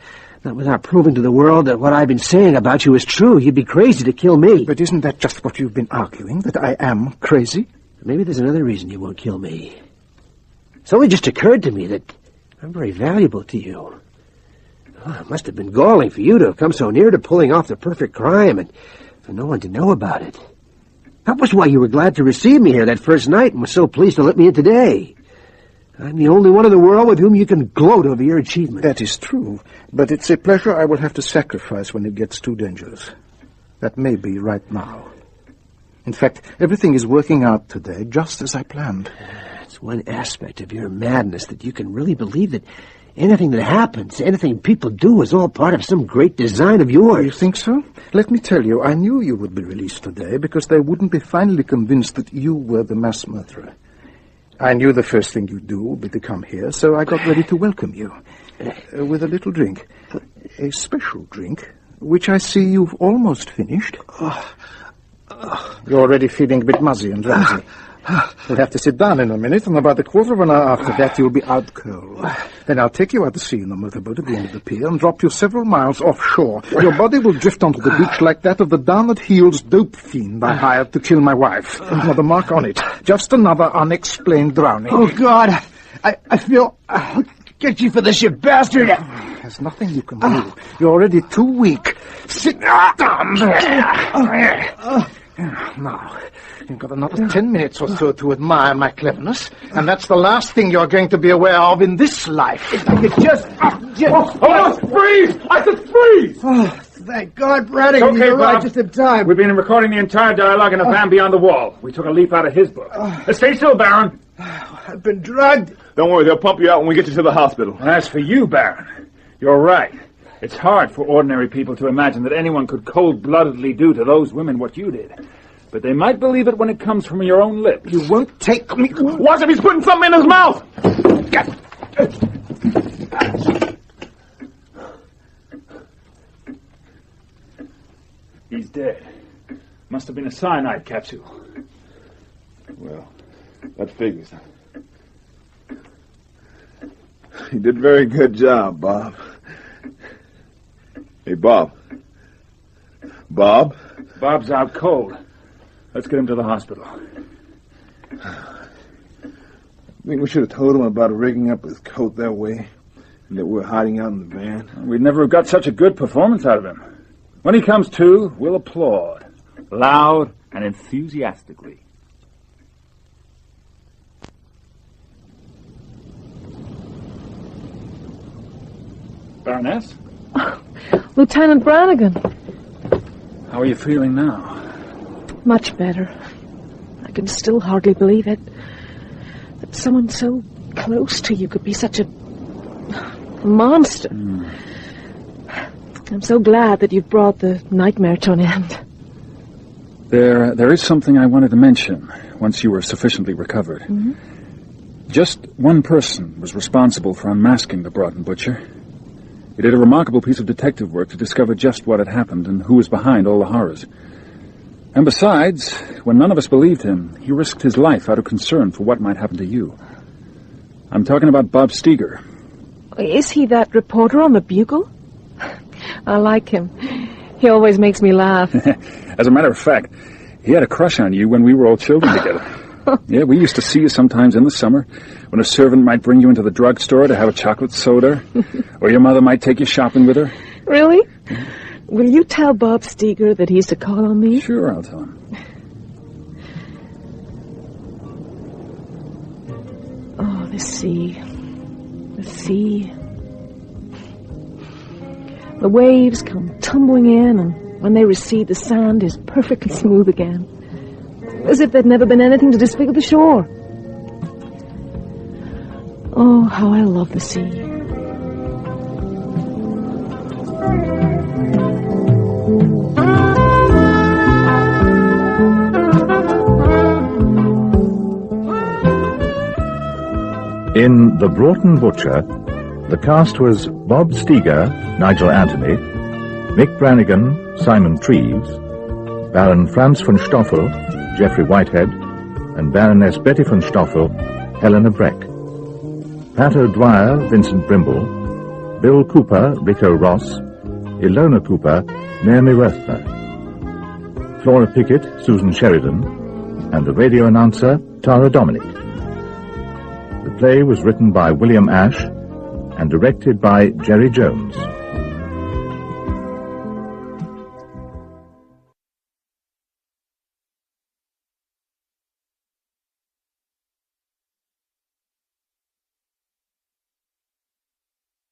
Not without proving to the world that what I've been saying about you is true. You'd be crazy to kill me. But isn't that just what you've been arguing, that I am crazy? Maybe there's another reason you won't kill me. It's only just occurred to me that I'm very valuable to you. Oh, it must have been galling for you to have come so near to pulling off the perfect crime and for no one to know about it. That was why you were glad to receive me here that first night and was so pleased to let me in today. I'm the only one in the world with whom you can gloat over your achievement. That is true, but it's a pleasure I will have to sacrifice when it gets too dangerous. That may be right now. In fact, everything is working out today just as I planned. It's one aspect of your madness that you can really believe that anything that happens, anything people do is all part of some great design of yours. You think so? Let me tell you, I knew you would be released today because they wouldn't be finally convinced that you were the mass murderer. I knew the first thing you'd do would be to come here, so I got ready to welcome you. With a little drink. A special drink, which I see you've almost finished. You're already feeling a bit muzzy and drowsy. You'll have to sit down in a minute, and about a quarter of an hour after that you'll be out cold. Then I'll take you out to sea in the motorboat at the end of the pier and drop you several miles offshore. Your body will drift onto the beach like that of the down-at-heels dope fiend I hired to kill my wife. Not a mark on it. Just another unexplained drowning. Oh, God. I feel... I'll get you for this, you bastard! There's nothing you can do. You're already too weak. Sit down there. Now, you've got another 10 minutes or so to admire my cleverness, and that's the last thing you're going to be aware of in this life. It's just... freeze! I said freeze! Oh, thank God, Brannigan, okay, you arrived just in time. We've been recording the entire dialogue in a van beyond the wall. We took a leaf out of his book. Stay still, Baron. I've been drugged. Don't worry, they'll pump you out when we get you to the hospital. And as for you, Baron, you're right. It's hard for ordinary people to imagine that anyone could cold-bloodedly do to those women what you did. But they might believe it when it comes from your own lips. You won't take me... Watch him, he's putting something in his mouth! He's dead. Must have been a cyanide capsule. Well, that figures. You did a very good job, Bob. Hey, Bob. Bob? Bob's out cold. Let's get him to the hospital. I think we should have told him about rigging up his coat that way, and that we're hiding out in the van. We'd never have got such a good performance out of him. When he comes to, we'll applaud. Loud and enthusiastically. Baroness? Lieutenant Brannigan. How are you feeling now? Much better. I can still hardly believe it. That someone so close to you could be such a monster. I'm so glad that you've brought the nightmare to an end. There is something I wanted to mention once you were sufficiently recovered. Mm-hmm. Just one person was responsible for unmasking the Broughton butcher. He did a remarkable piece of detective work to discover just what had happened and who was behind all the horrors. And besides, when none of us believed him, he risked his life out of concern for what might happen to you. I'm talking about Bob Steger. Is he that reporter on the Bugle? I like him. He always makes me laugh. As a matter of fact, he had a crush on you when we were all children together. Yeah, we used to see you sometimes in the summer when a servant might bring you into the drugstore to have a chocolate soda, or your mother might take you shopping with her. Really? Will you tell Bob Steger that he's to call on me? Sure, I'll tell him. Oh, the sea. The sea. The waves come tumbling in, and when they recede, the sand is perfectly smooth again. As if there'd never been anything to disfigure the shore. Oh, how I love the sea. In The Broughton Butcher, the cast was Bob Steger, Nigel Anthony, Mick Brannigan, Simon Treves, Baron Franz von Stoffel, Geoffrey Whitehead, and Baroness Betty von Stoffel, Helena Breck. Pat O'Dwyer, Vincent Brimble, Bill Cooper, Ricco Ross, Ilona Cooper, Naomi Wirthner, Flora Pickett, Susan Sheridan, and the radio announcer, Dominick. The play was written by William Ash and directed by Gerry Jones.